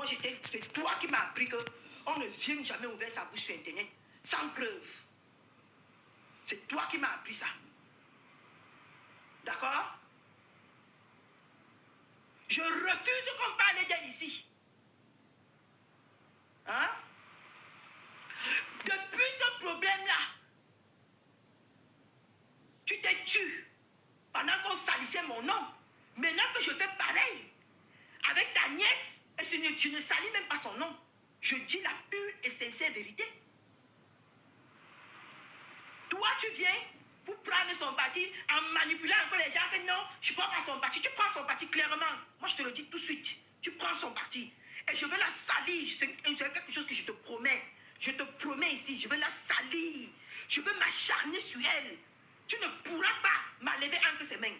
moi, c'est toi qui m'as appris qu'on ne vient jamais ouvrir sa bouche sur Internet sans preuve. C'est toi qui m'as appris ça. D'accord? Je refuse qu'on parle d'elle ici. Hein? Depuis ce problème-là, tu t'es tué pendant qu'on salissait mon nom. Maintenant que je fais pareil avec ta nièce, et je ne salis même pas son nom. Je dis la pure et sincère vérité. Toi, tu viens pour prendre son parti en manipulant encore les gens que non, je ne prends pas son parti. Tu prends son parti clairement. Moi, je te le dis tout de suite. Tu prends son parti. Et je veux la salir. C'est quelque chose que je te promets. Je te promets ici, je veux la salir. Je veux m'acharner sur elle. Tu ne pourras pas la lever entre ses mains.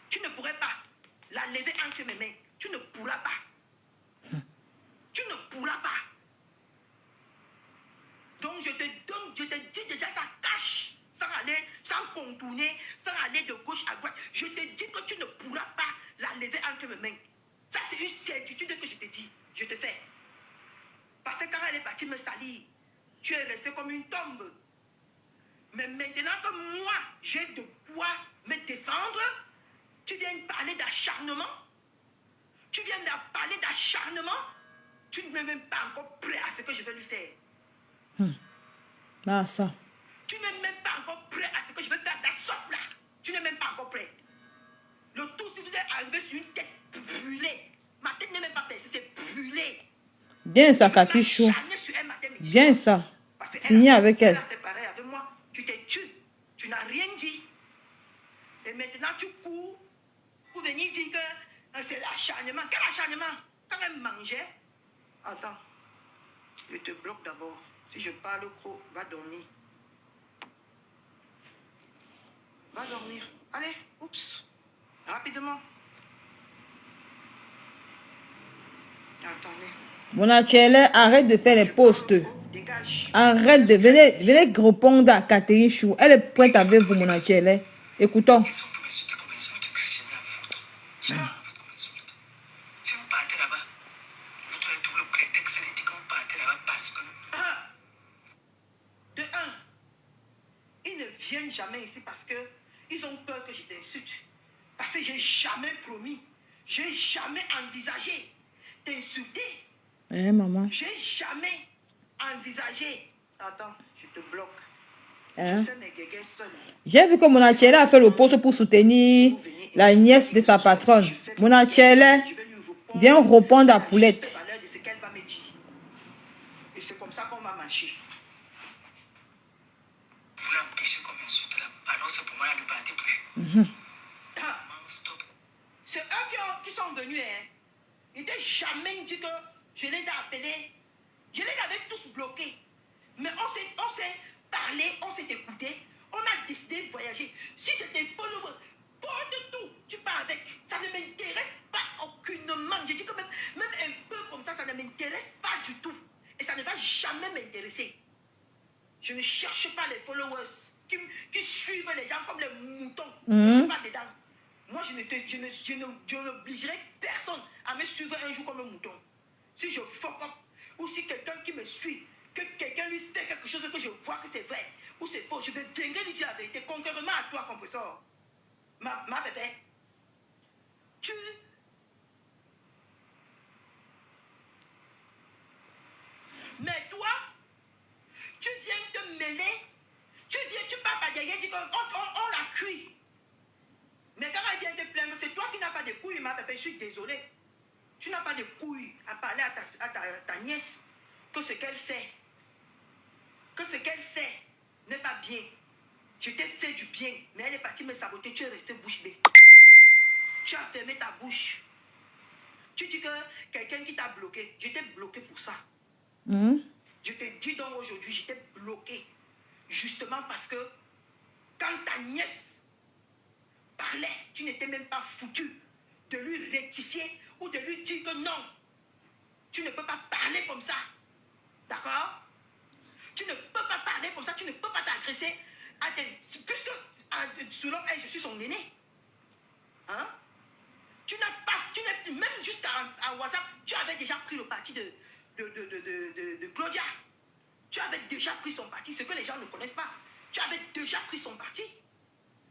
Tu ne pourrais pas la lever entre mes mains. Tu ne pourras pas. Tu ne pourras pas. Donc je te dis déjà ça cache, sans contourner, sans aller de gauche à droite. Je te dis que tu ne pourras pas la lever entre mes mains. Ça c'est une certitude que je te dis. Je te fais. Parce que quand elle est partie me salir, tu es resté comme une tombe. Mais maintenant que moi, j'ai de quoi me défendre, tu viens me parler d'acharnement. Tu viens me parler d'acharnement. Tu ne m'es même pas encore prêt à ce que je vais lui faire. Ah, ça. Tu n'es même pas encore prêt à ce que je vais faire ta sorte là. Tu n'es même pas encore prêt. Le tout, si vous êtes arrivé sur une tête brûlée. Ma tête n'est même pas percée, c'est brûlé. Bien ça, Kaki Chou. Bien ça. Signer avec elle. Avec moi, tu t'es tué. Tu n'as rien dit. Et maintenant, tu cours pour venir dire que c'est l'acharnement. Quel acharnement? Quand elle mangeait. Attends. Je te bloque d'abord. Si je parle trop, va dormir. Va dormir. Allez, oups. Rapidement. Attendez. Mon Achelle, arrête de faire les posts. Dégage. Arrête de... Venez répondre à Catherine Chou. Elle est prête avec vous, mon Achelle. Écoutons. De un, ils ne viennent jamais ici parce qu'ils ont peur que je t'insulte. Parce que j'ai jamais promis, j'ai jamais envisagé t'insulter. Eh, maman. J'ai jamais envisagé. Attends, je te bloque. Hein? Je fais mes guégués seul. J'ai vu que mon Achelle a fait le poste pour soutenir la nièce de sa patronne. Mon Achelle vient répondre à Poulette. Et c'est comme ça qu'on va marcher. Vous l'empêchez comme insulte là. Alors c'est pour moi de ne parler plus. C'est eux qui sont venus. Hein. Ils n'étaient jamais dit que je les ai appelés. Je les avais tous bloqués. Mais on s'est parlé, on s'est écouté. On a décidé de voyager. Si c'était followers, porte tout, tu pars avec. Ça ne m'intéresse pas aucunement. Je dis que même un peu comme ça ne m'intéresse pas du tout. Et ça ne va jamais m'intéresser. Je ne cherche pas les followers qui suivent les gens comme les moutons. Je ne suis pas dedans. Moi, je n'obligerai personne à me suivre un jour comme un mouton. Si je fuck up, ou si quelqu'un qui me suit, que quelqu'un lui fait quelque chose que je vois que c'est vrai, ou c'est faux, je vais viendrai lui dire la vérité, contrairement à toi, compresseur. Ma bébé, tu... Mais toi, tu viens te mêler, tu parles pas derrière, tu dis qu'on l'a cuit. Mais quand elle vient te plaindre, c'est toi qui n'as pas de couilles, ma bébé, je suis désolée. Tu n'as pas de couilles à parler à ta nièce que ce qu'elle fait. Que ce qu'elle fait n'est pas bien. Je t'ai fait du bien, mais elle est partie me saboter, tu es resté bouche bée. Tu as fermé ta bouche. Tu dis que quelqu'un qui t'a bloqué, je t'ai bloqué pour ça. Je te dis donc aujourd'hui, je t'ai bloqué. Justement parce que quand ta nièce parlait, tu n'étais même pas foutu de lui rectifier ou de lui dire que non, tu ne peux pas parler comme ça. D'accord? Tu ne peux pas parler comme ça, tu ne peux pas t'agresser puisque selon elle, je suis son aîné. Hein? Tu n'as pas, même jusqu'à WhatsApp, tu avais déjà pris le parti de Claudia. Tu avais déjà pris son parti, ce que les gens ne connaissent pas. Tu avais déjà pris son parti.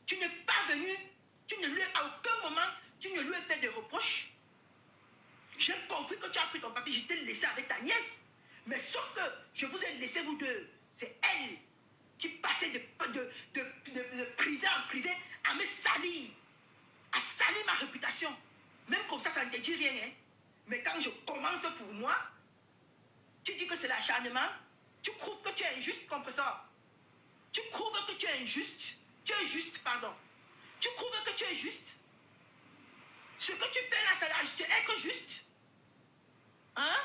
Tu n'es pas venu, à aucun moment, tu ne lui as fait de reproches. J'ai compris que tu as pris ton papier, je t'ai laissé avec ta nièce. Mais sauf que je vous ai laissé vous deux. C'est elle qui passait de privé en privé à me salir. À salir ma réputation. Même comme ça ne te dit rien. Hein. Mais quand je commence pour moi, tu dis que c'est l'acharnement. Tu trouves que tu es injuste comme ça. Tu trouves que tu es injuste. Tu es juste, pardon. Tu trouves que tu es juste. Ce que tu fais là, c'est être juste. Hein?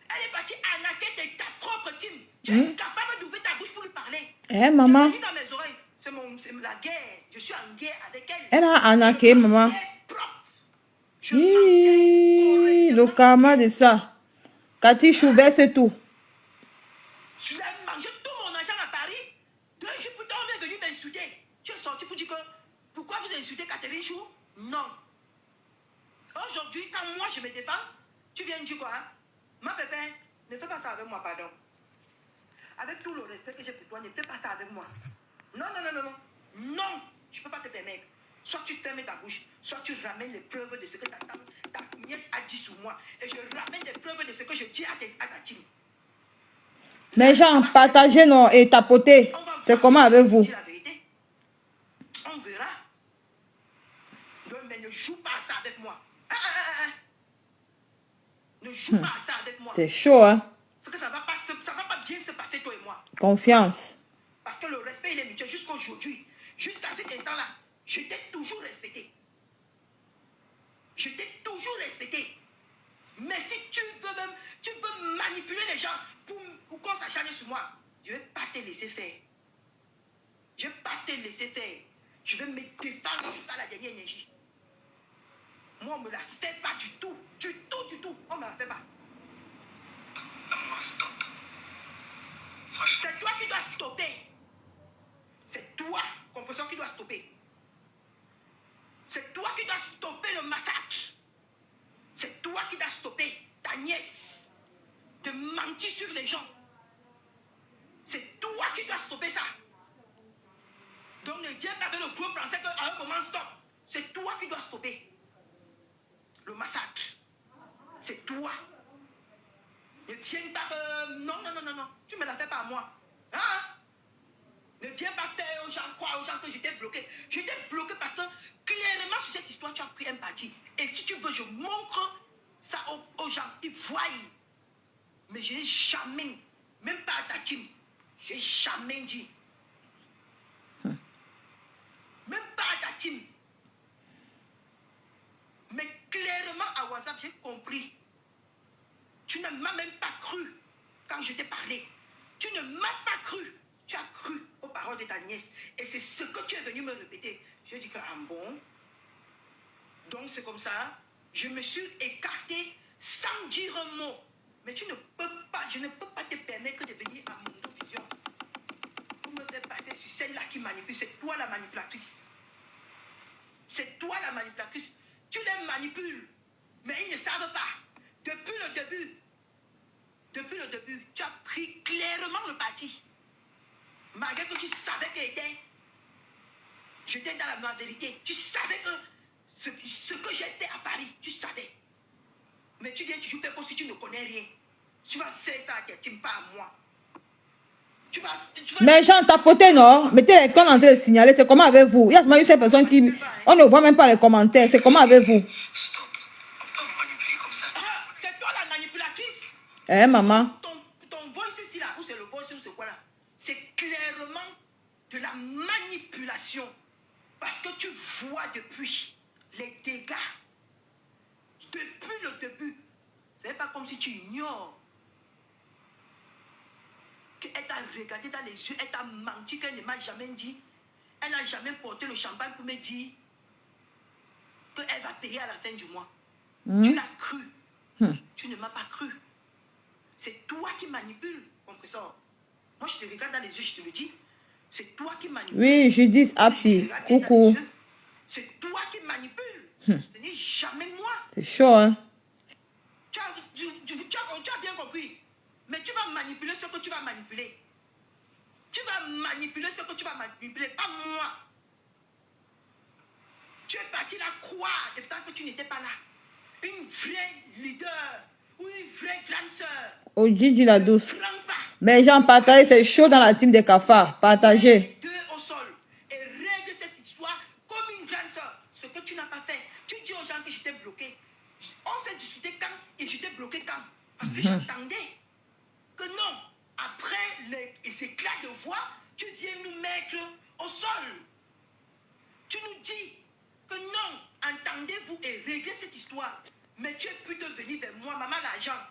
Elle est partie arnaquer ta propre team. Tu es capable d'ouvrir ta bouche pour lui parler. Eh, maman. C'est dans mes oreilles. C'est la guerre. Je suis en guerre avec elle. Elle a arnaqué, maman. Le karma de ça. Cathy Choubert, c'est tout. Je l'ai mangé tout mon argent à Paris. 2 jours plus tard, on est venu m'insulter. Tu es sorti pour dire que pourquoi vous insultez Catherine Chou? Non. Aujourd'hui, quand moi je me défends, tu viens dire quoi? Ma pépin, ne fais pas ça avec moi, pardon. Avec tout le respect que j'ai pour toi, ne fais pas ça avec moi. Non, non, non, non, non. Non, je ne peux pas te permettre. Soit tu fermes ta bouche, soit tu ramènes les preuves de ce que ta nièce a dit sur moi. Et je ramène les preuves de ce que je dis à ta team. Mais gens, partagez non et tapotez. C'est comment avec vous? On verra. Non, mais ne joue pas ça avec moi. Ne joue pas ça avec moi. C'est chaud, hein? Parce que ça va pas bien se passer, toi et moi. Confiance. Parce que le respect, il est mutuel jusqu'à aujourd'hui. Jusqu'à cet instant-là, je t'ai toujours respecté. Je t'ai toujours respecté. Mais si tu veux manipuler les gens pour qu'on s'acharne sur moi, je ne vais pas te laisser faire. Je ne vais pas te laisser faire. Je vais me défendre jusqu'à la dernière énergie. Moi, on ne me la fait pas du tout. Du tout, du tout. On ne me la fait pas. Maman, stop. C'est toi qui dois stopper. C'est toi, compréhension, qui dois stopper. C'est toi qui dois stopper le massacre. C'est toi qui dois stopper ta nièce de mentir sur les gens. C'est toi qui dois stopper ça. Donc ne dis pas avec le gros français qu'à un moment stop. C'est toi qui dois stopper le massacre. C'est toi. Ne tiens pas non, non, non, non, non. Tu ne me la fais pas à moi. Hein? Ne viens pas faire aux gens, croire aux gens que j'étais bloqué. J'étais bloqué parce que clairement sur cette histoire, tu as pris un parti. Et si tu veux, je montre ça aux gens. Ils voient. Mais je n'ai jamais, même pas à ta team, j'ai jamais dit. Même pas à ta team. Mais clairement à WhatsApp, j'ai compris. Tu ne m'as même pas cru quand je t'ai parlé. Tu ne m'as pas cru. Tu as cru aux paroles de ta nièce. Et c'est ce que tu es venu me répéter. Je dis que, ah bon. Donc c'est comme ça. Je me suis écarté sans dire un mot. Mais tu ne peux pas, je ne peux pas te permettre de venir à mon vision pour me faire passer sur celle-là qui manipule. C'est toi la manipulatrice. C'est toi la manipulatrice. Tu les manipules. Mais ils ne savent pas. Depuis le début, tu as pris clairement le parti. Malgré que tu savais que j'étais dans la vérité. Tu savais que ce que j'ai fait à Paris, tu savais. Mais tu viens toujours faire comme si tu ne connais rien. Tu vas faire ça à quelqu'un, pas à moi. Tu vas... Mais Jean, tapotez, non? Mettez les comptes en train de signaler. C'est comment avec vous? Il y a même une personne qui... On ne voit même pas les commentaires. C'est comment avec vous? Stop. On peut vous manipuler comme ça. Ah, c'est toi la manipulatrice. Eh, maman. Ton voice ici, là, ou c'est le voice, ou c'est quoi là? C'est clairement de la manipulation. Parce que tu vois depuis les dégâts. Depuis le début. Ce n'est pas comme si tu ignores. Elle t'a regardé dans les yeux, elle t'a menti qu'elle ne m'a jamais dit. Elle n'a jamais porté le champagne pour me dire qu'elle va payer à la fin du mois. Tu l'as cru. Tu ne m'as pas cru. C'est toi qui manipules, compresseur. Moi, je te regarde dans les yeux, je te le dis. C'est toi qui manipules. Oui, Judith Happy. Coucou. C'est toi qui manipules. Ce n'est jamais moi. C'est chaud, hein? Tu as bien compris. Mais tu vas manipuler ce que tu vas manipuler. Tu vas manipuler ce que tu vas manipuler, pas moi. Tu es parti là croire, et tant que tu n'étais pas là. Une vraie leader ou une vraie grande sœur. Oh, Gigi la douce. Prends pas. Mais gens, partagez, c'est chaud dans la team des cafards. Partagez. Deux au sol et règle cette histoire comme une grande sœur. Ce que tu n'as pas fait. Tu dis aux gens que j'étais bloqué. On s'est discuté quand et j'étais bloqué quand. Parce que j'attendais que non. Après les éclats de voix, tu viens nous mettre au sol. Tu nous dis que non, entendez-vous et réglez cette histoire. Mais tu es plutôt venu vers moi, maman l'argent.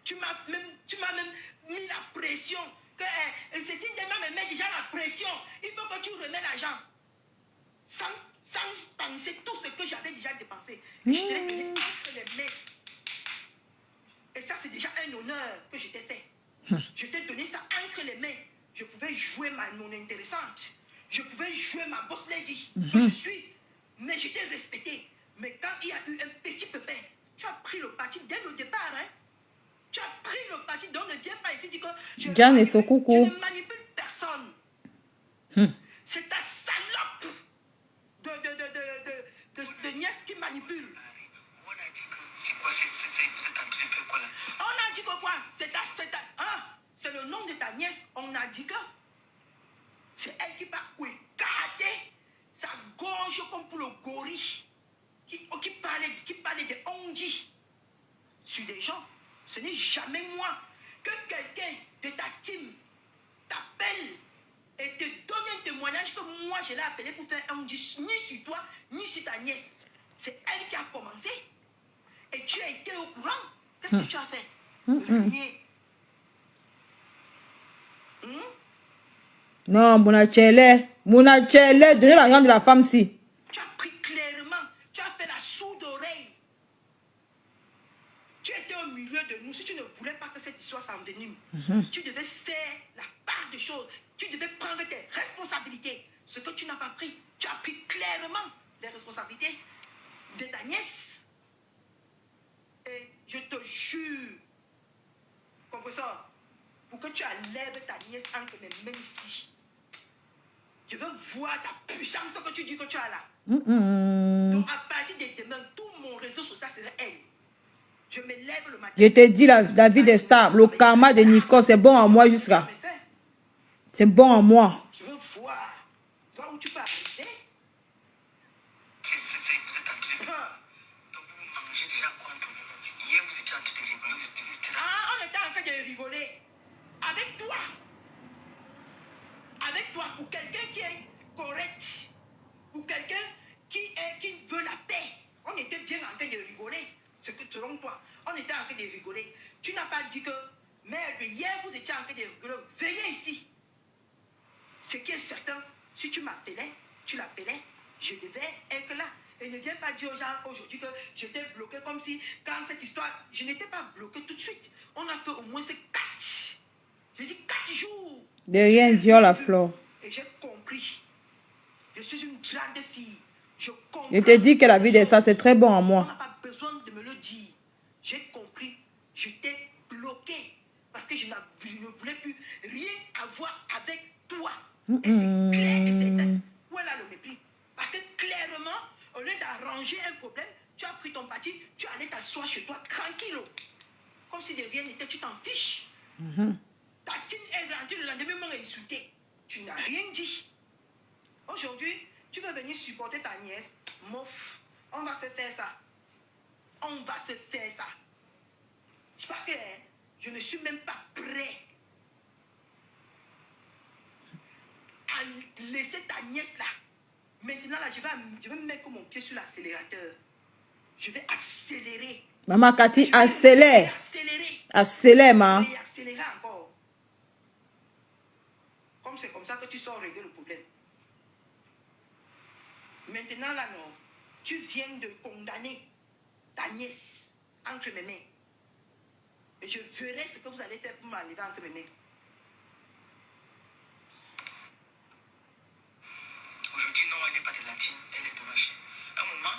Tu m'as même mis la pression. Que c'est une dame me met déjà la pression. Il faut que tu remets l'argent. Sans penser tout ce que j'avais déjà dépensé. Et je t'ai donné entre les mains. Et ça, c'est déjà un honneur que je t'ai fait. Je t'ai donné ça entre les mains. Je pouvais jouer ma non intéressante. Je pouvais jouer ma boss lady que je suis. Mais je t'ai respecté. Mais quand il y a eu un petit pépin, tu as pris le parti dès le départ. Hein? Tu as pris le parti, donc ne viens pas ici dire que je ne manipule personne. C'est ta salope de nièce qui manipule. C'est quoi, vous êtes en train de faire quoi là? On a dit que quoi? C'est le nom de ta nièce. On a dit que c'est elle qui va garder sa gorge comme pour le gorille. Qui parlait de Ondi sur des gens. Ce n'est jamais moi. Que quelqu'un de ta team t'appelle et te donne un témoignage que moi je l'ai appelé pour faire Ondi ni sur toi, ni sur ta nièce. C'est elle qui a commencé. Et tu as été au courant. Qu'est-ce que tu as fait? Venir. Non, Monachele, donnez l'argent de la femme-ci. Tu as pris clairement, tu as fait la sourde oreille. Tu étais au milieu de nous. Si tu ne voulais pas que cette histoire s'envenime, tu devais faire la part des choses. Tu devais prendre tes responsabilités. Ce que tu n'as pas pris, tu as pris clairement les responsabilités de ta nièce. Et je te jure, professeur, pour que tu enlèves ta nièce entre mes mains ici, je veux voir ta puissance que tu dis que tu as là. Donc à partir de demain, tout mon réseau social sera elle. Je me lève le matin. Je te dis la vie des stars, le karma de Nico, c'est bon en moi jusqu'à. C'est bon en moi. Je veux voir où tu peux arriver. Vous êtes en train de... Donc vous mangez déjà contre vous. Hier vous étiez en train de rigoler, vous étiez là. On était en train de rigoler. Avec toi. Avec toi, pour quelqu'un qui est correct, pour quelqu'un qui veut la paix, on était bien en train de rigoler. C'est que selon toi, on était en train de rigoler. Tu n'as pas dit que, merde, hier vous étiez en train de rigoler. Venez ici. Ce qui est certain, si tu m'appelais, tu l'appelais, je devais être là. Et ne viens pas dire aux gens aujourd'hui que j'étais bloqué comme si, quand cette histoire, je n'étais pas bloqué tout de suite. On a fait au moins 4. J'ai dit 4 jours. De rien dire la fleur. Et j'ai compris. Je suis une grande fille. Je te dis que la vie de ça, c'est très bon en On moi. n'a pas besoin de me le dire. J'ai compris. J'étais bloqué. Parce que je ne voulais plus rien avoir avec toi. Et c'est clair et certain. Où est là le mépris? Parce que clairement, au lieu d'arranger un problème, tu as pris ton parti, tu allais t'asseoir chez toi tranquille. Comme si de rien n'était, tu t'en fiches. Ta team est rentrée le lendemain, m'a insulté. Tu n'as rien dit. Aujourd'hui, tu veux venir supporter ta nièce. Mouf, on va se faire ça. On va se faire ça. Parce que je ne suis même pas prêt à laisser ta nièce là. Maintenant, là, je vais mettre mon pied sur l'accélérateur. Je vais accélérer. Maman Cathy, accélère. Accélère, maman. Et accélérer encore. Comme c'est comme ça que tu sors régler le problème. Maintenant, là, non. Tu viens de condamner ta nièce entre mes mains. Et je verrai ce que vous allez faire pour m'enlever entre mes mains. Aujourd'hui, me dit non, elle n'est pas de latine, elle est de machin. À un moment,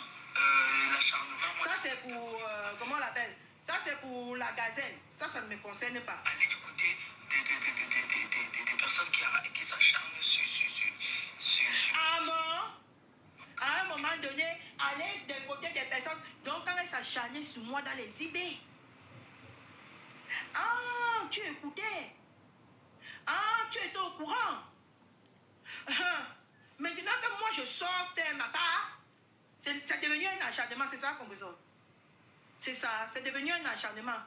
l'acharnement. Ça, c'est pour. Comment on l'appelle? Ça, c'est pour la gazelle. Ça ne me concerne pas. Aller du côté des personnes qui s'acharnent sur. Ah bon? À un moment donné, aller du côté des personnes. Donc, quand elle s'acharnait sur moi dans les IB. Ah, tu écoutais. Ah, tu étais au courant. Maintenant que moi je sors faire ma part, c'est devenu un acharnement, c'est ça qu'on vous sort. C'est ça, c'est devenu un acharnement.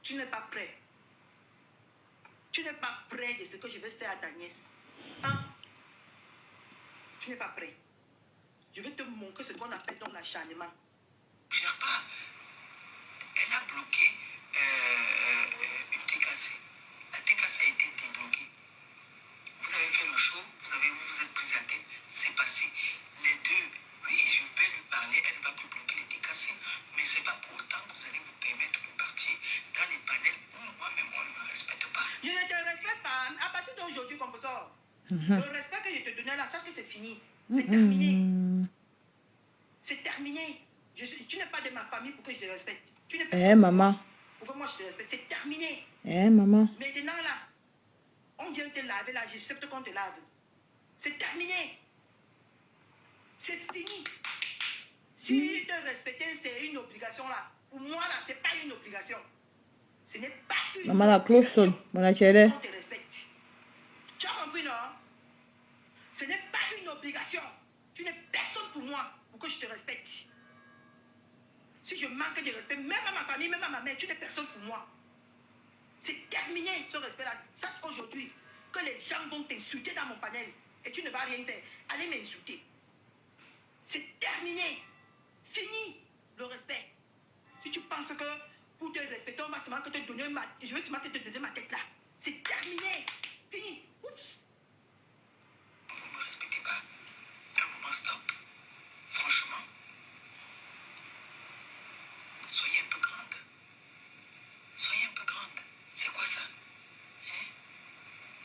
Tu n'es pas prêt. Tu n'es pas prêt de ce que je vais faire à ta nièce. Hein? Tu n'es pas prêt. Je vais te montrer ce qu'on appelle donc l'acharnement. Je n'ai pas. Elle a bloqué une TKC. La TKC a été débloquée. Vous avez fait le show, vous vous êtes pris à tête, c'est passé. Les deux, oui, je vais lui parler, elle ne va plus bloquer les TKC, mais ce n'est pas pour autant que vous allez vous permettre de partir dans les panels où moi-même on ne me respecte pas. Je ne te respecte pas. À partir d'aujourd'hui, composant, le respect que je te donnais là, sache que c'est fini. C'est terminé. C'est terminé. Tu n'es pas de ma famille pour que je te respecte. Tu n'es pas maman. pour que moi je te respecte. C'est terminé. Maman. Maintenant là, on vient te laver là, j'accepte qu'on te lave. C'est terminé. C'est fini. Si te respecter, c'est une obligation là. Pour moi là, c'est pas une obligation. Ce n'est pas une Maman, la cloche sonne. Mon achere. on te respecte. Tu as compris, non? Ce n'est pas une obligation. Tu n'es personne pour moi, pour que je te respecte. Si je manque de respect, même à ma famille, même à ma mère, tu n'es personne pour moi. C'est terminé ce respect-là. Sache aujourd'hui que les gens vont t'insulter dans mon panel et tu ne vas rien faire. Allez m'insulter. C'est terminé. Fini le respect. Si tu penses que pour te respecter, on va seulement que te donner je vais seulement te donner ma tête là. C'est terminé. Fini. Oups. Vous ne me respectez pas. À un moment, stop. Franchement, soyez un peu grande. Soyez un peu grande. C'est quoi ça? Hein?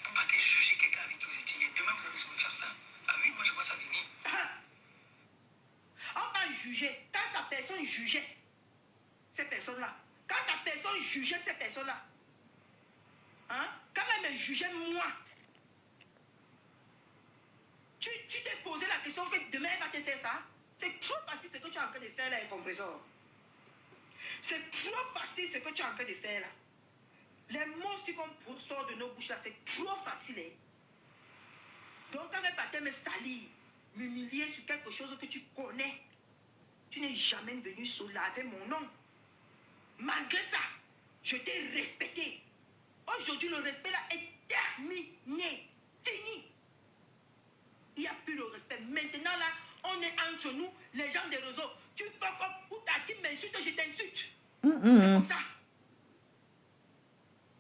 Vous partez juger quelqu'un avec qui vous étiez. Demain, vous allez me faire ça. Ah oui, moi je vois ça venir. On va juger. Quand ta personne jugeait ces personnes-là, quand ta personne jugeait ces personnes-là, hein, quand elle me jugeait moi, tu t'es posé la question que demain elle va te faire ça. C'est trop facile ce que tu es en train de faire là, compresseur. C'est trop facile ce que tu es en train de faire là. Les mots qui qu'on sort de nos bouches là, c'est trop facile. Hein? Donc quand elle partait me salir, m'humilier sur quelque chose que tu connais, tu n'es jamais venu soulager mon nom. Malgré ça, je t'ai respecté. Aujourd'hui, le respect là est terminé. Fini. Il n'y a plus le respect. Maintenant là, on est entre nous, les gens des réseaux. Tu fais comme pour ta team m'insulte, je t'insulte. C'est comme ça.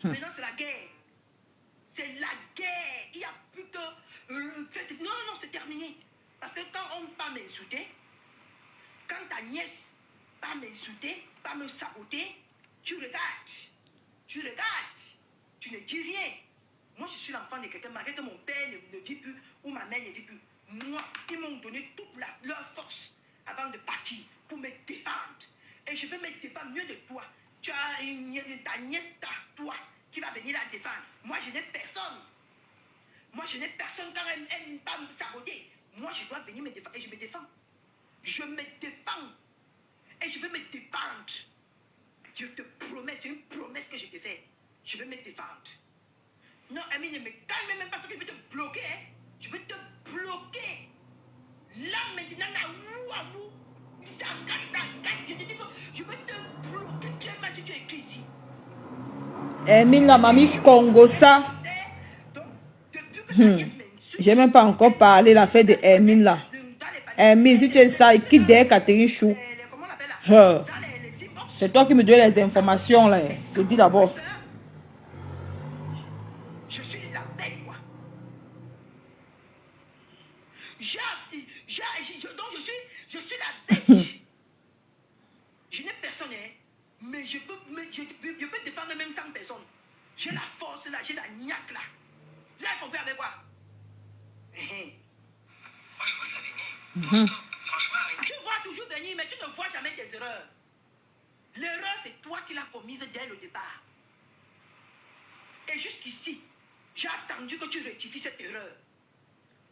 Maintenant, c'est la guerre. C'est la guerre. Il n'y a plus que... non, c'est terminé. Parce que quand on va m'insulter, quand ta nièce va m'insulter, va me saboter, tu regardes. Tu regardes. Tu ne dis rien. Moi, je suis l'enfant de quelqu'un, malgré que mon père ne vit plus ou ma mère ne vit plus. Moi, ils m'ont donné toute leur force avant de partir pour me défendre. Et je vais me défendre mieux de toi. Tu as ta nièce, toi, qui va venir la défendre. Moi, je n'ai personne. Moi, je n'ai personne quand elle va me saboter. Moi, je dois venir me défendre et je me défends. Je me défends. Et je vais me défendre. Je te promets, c'est une promesse que je te fais. Je vais me défendre. Non, Ami, ne me calme même pas parce que je vais te bloquer. Hein. Je vais te bloquer. Là, maintenant, là, ouah, ça gagne. Je te dis que je vais te bloquer clairement si tu es écrit ici. Emile, la mamie Congo, ça. J'ai même pas encore parlé la fête de Emile là. Emile, si tu es ça, qui derrière Catherine Chou. C'est toi qui me donnes les informations là. Je dis d'abord. Je suis la bête, moi. Donc je suis la bête. Je n'ai personne, hein, mais je peux défendre même 100 personnes. J'ai la force là, j'ai la niaque là. Vous avez compris avec quoi? Moi, Moi, je vois ça venir. Non, stop. Franchement, arrêtez. Tu vois toujours venir, mais tu ne vois jamais tes erreurs. L'erreur, c'est toi qui l'as commise dès le départ. Et jusqu'ici, j'ai attendu que tu rectifies cette erreur.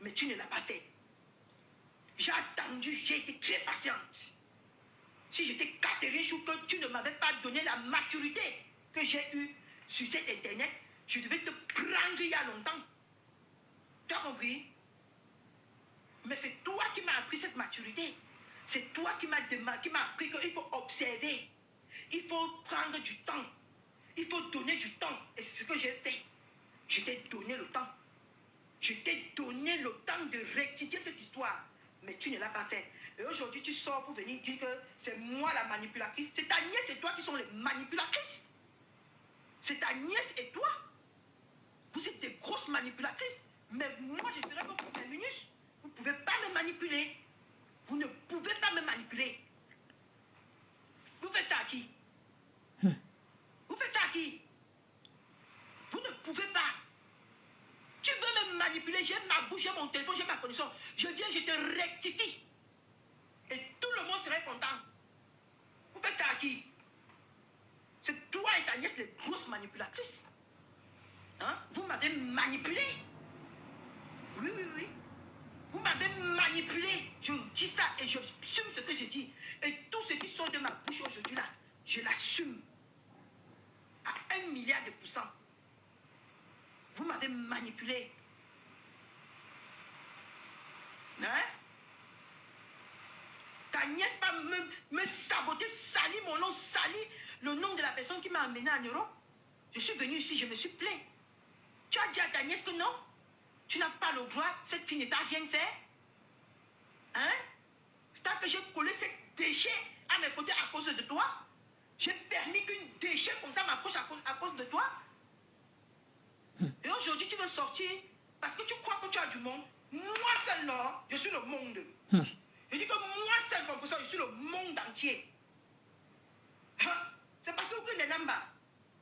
Mais tu ne l'as pas fait. J'ai attendu, j'ai été très patiente. Si j'étais Catherine Chou, que tu ne m'avais pas donné la maturité que j'ai eue sur cet internet, je devais te prendre il y a longtemps. Tu as compris? Mais c'est toi qui m'as appris cette maturité. C'est toi qui m'as appris qu'il faut observer. Il faut prendre du temps. Il faut donner du temps. Et c'est ce que j'ai fait. Je t'ai donné le temps. Je t'ai donné le temps de rectifier cette histoire. Mais tu ne l'as pas fait. Et aujourd'hui, tu sors pour venir dire que c'est moi la manipulatrice. C'est ta nièce et toi qui sont les manipulatrices. C'est ta nièce et toi. Vous êtes des grosses manipulatrices. Mais moi, je serai votre féministe. Vous ne pouvez pas me manipuler. Vous ne pouvez pas me manipuler. Vous faites ça à qui? Vous faites ça à qui? Vous ne pouvez pas. Tu veux me manipuler, j'ai ma bouche, j'ai mon téléphone, j'ai ma connexion. Je viens, je te rectifie. Et tout le monde serait content. Vous faites ça à qui? C'est toi et ta nièce les grosses manipulatrices. Hein? Vous m'avez manipulé. Oui, oui, oui. Vous m'avez manipulé. Je dis ça et je assume ce que je dis. Et tout ce qui sort de ma bouche aujourd'hui là, je l'assume. À 1 milliard de %. Vous m'avez manipulé. Hein? Ta nièce va me saboter, salir mon nom, salir le nom de la personne qui m'a amené en Europe. Je suis venu ici, je me suis plaint. Tu as dit à ta nièce que non, tu n'as pas le droit, cette fille ne t'a rien fait. Hein? Tant que j'ai collé ces déchets à mes côtés à cause de toi, j'ai permis qu'une déchet comme ça m'approche à cause de toi. Et aujourd'hui, tu veux sortir parce que tu crois que tu as du monde. Moi seul, non, je suis le monde. Je dis que moi seul, comme ça, je suis le monde entier. C'est parce que vous connaissez Namba.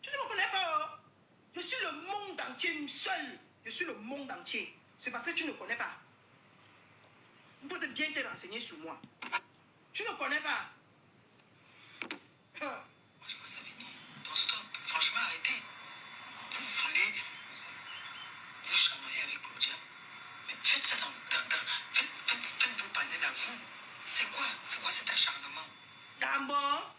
Tu ne me connais pas. Oh. Je suis le monde entier seul. Je suis le monde entier. C'est parce que tu ne connais pas. Vous pouvez bien te renseigner sur moi. Tu ne connais pas. Moi, je vois ça venir. Non, stop. Franchement, arrêtez. Vous voulez vous chamailler avec Claudia. Mais faites ça faites vos panels à vous. C'est quoi cet acharnement? D'abord,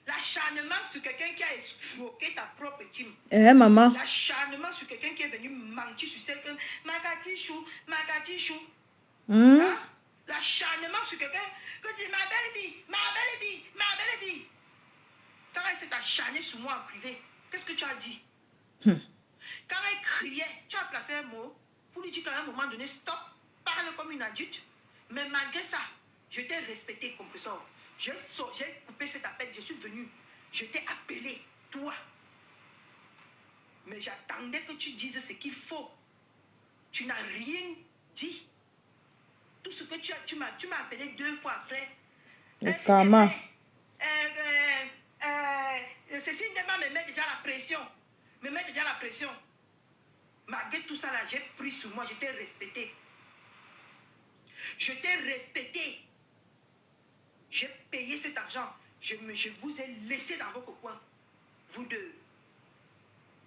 l'acharnement sur quelqu'un qui a escroqué ta propre team. Maman. L'acharnement sur quelqu'un qui est venu mentir sur celle que Makati chou. Hein? L'acharnement sur quelqu'un que dit ma belle vie. Quand elle s'est acharnée sur moi en privé, qu'est-ce que tu as dit? Quand elle criait, tu as placé un mot pour lui dire qu'à un moment donné, stop, parle comme une adulte. Mais malgré ça, je t'ai respecté, compresseur. J'ai coupé cet appel, je suis venu. Je t'ai appelé, toi. Mais j'attendais que tu dises ce qu'il faut. Tu n'as rien dit. Tout ce que tu m'as appelé 2 fois après. Le karma. Cécile Nema me met déjà la pression. Malgré tout ça là, j'ai pris sur moi, je t'ai respecté. J'ai payé cet argent. Je vous ai laissé dans votre coin. Vous deux.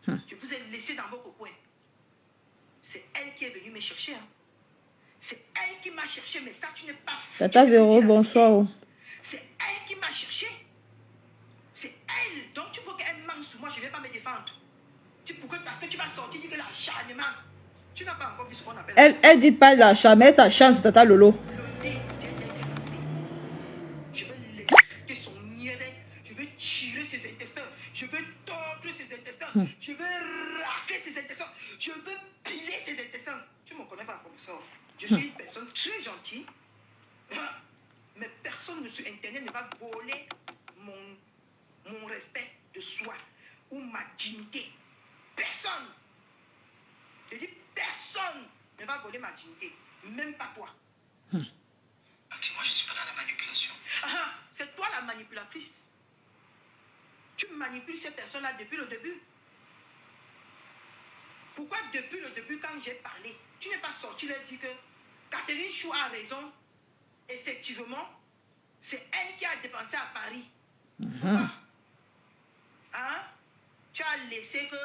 Je vous ai laissé dans votre coin. C'est elle qui est venue me chercher. Hein. C'est elle qui m'a cherché, mais ça, tu n'es pas fou. Tata Véro, bonsoir. C'est elle qui m'a cherché. C'est elle. Donc, tu veux qu'elle manque sur moi, je ne vais pas me défendre. Parce que tu vas sortir, dire que l'acharnement. Tu n'as pas encore vu ce qu'on appelle. Elle dit pas l'acharnement, mais sa chance, Tata Lolo. Je veux l'exécuter son niaiserie. Je veux tirer ses intestins. Je veux tordre ses intestins. Je veux racler ses intestins. Je veux piler ses intestins. Tu ne me connais pas comme ça. Je suis une personne très gentille. Mais personne sur Internet ne va voler mon respect de soi ou ma dignité. Personne. Je dis personne ne va voler ma dignité. Même pas toi. Dis-moi, je suis pas dans la manipulation. C'est toi la manipulatrice. Tu manipules ces personnes-là depuis le début. Pourquoi depuis le début, quand j'ai parlé, tu n'es pas sorti leur dire que Catherine Chou a raison. Effectivement, c'est elle qui a dépensé à Paris. Hein? Tu as laissé que...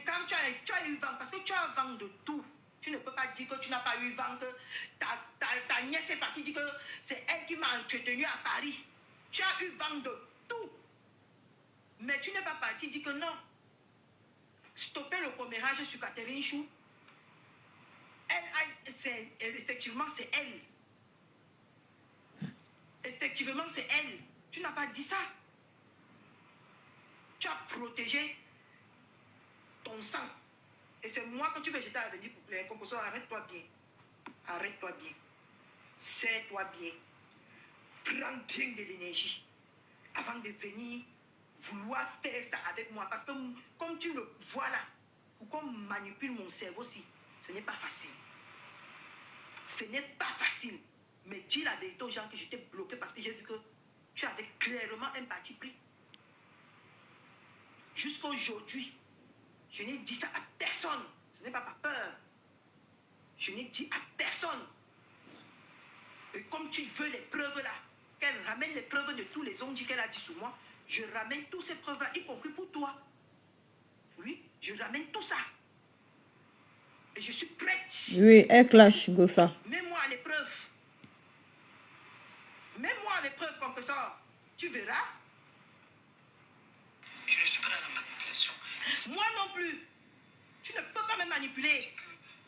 Quand tu as eu vent, parce que tu as vent de tout. Tu ne peux pas dire que tu n'as pas eu vent, que ta nièce est partie dire que c'est elle qui m'a entretenu à Paris. Tu as eu vent de tout. Mais tu n'es pas parti dire que non. Stopper le commérage sur Catherine Chou. Effectivement, c'est elle. Effectivement, c'est elle. Tu n'as pas dit ça. Tu as protégé ton sang. Et c'est moi que tu veux jeter à venir pour plaire. Comme ça, arrête-toi bien. Arrête-toi bien. Serre-toi bien. Prends bien de l'énergie avant de venir vouloir faire ça avec moi. Parce que comme tu le vois là, ou qu'on manipule mon cerveau aussi, ce n'est pas facile. Ce n'est pas facile. Mais dis la vérité aux gens que j'étais bloqué parce que j'ai vu que tu avais clairement un parti pris. Jusqu'à aujourd'hui, je n'ai dit ça à personne. Ce n'est pas par peur. Je n'ai dit à personne. Et comme tu veux les preuves là, qu'elle ramène les preuves de tous les ondits qu'elle a dit sur moi, je ramène toutes ces preuves là, y compris pour toi. Oui, je ramène tout ça. Et je suis prête. Oui, elle clash, Gossa. Mets-moi à l'épreuve. Mets-moi à l'épreuve comme ça. Tu verras. Je ne suis pas dans la manipulation. Moi non plus. Tu ne peux pas me manipuler.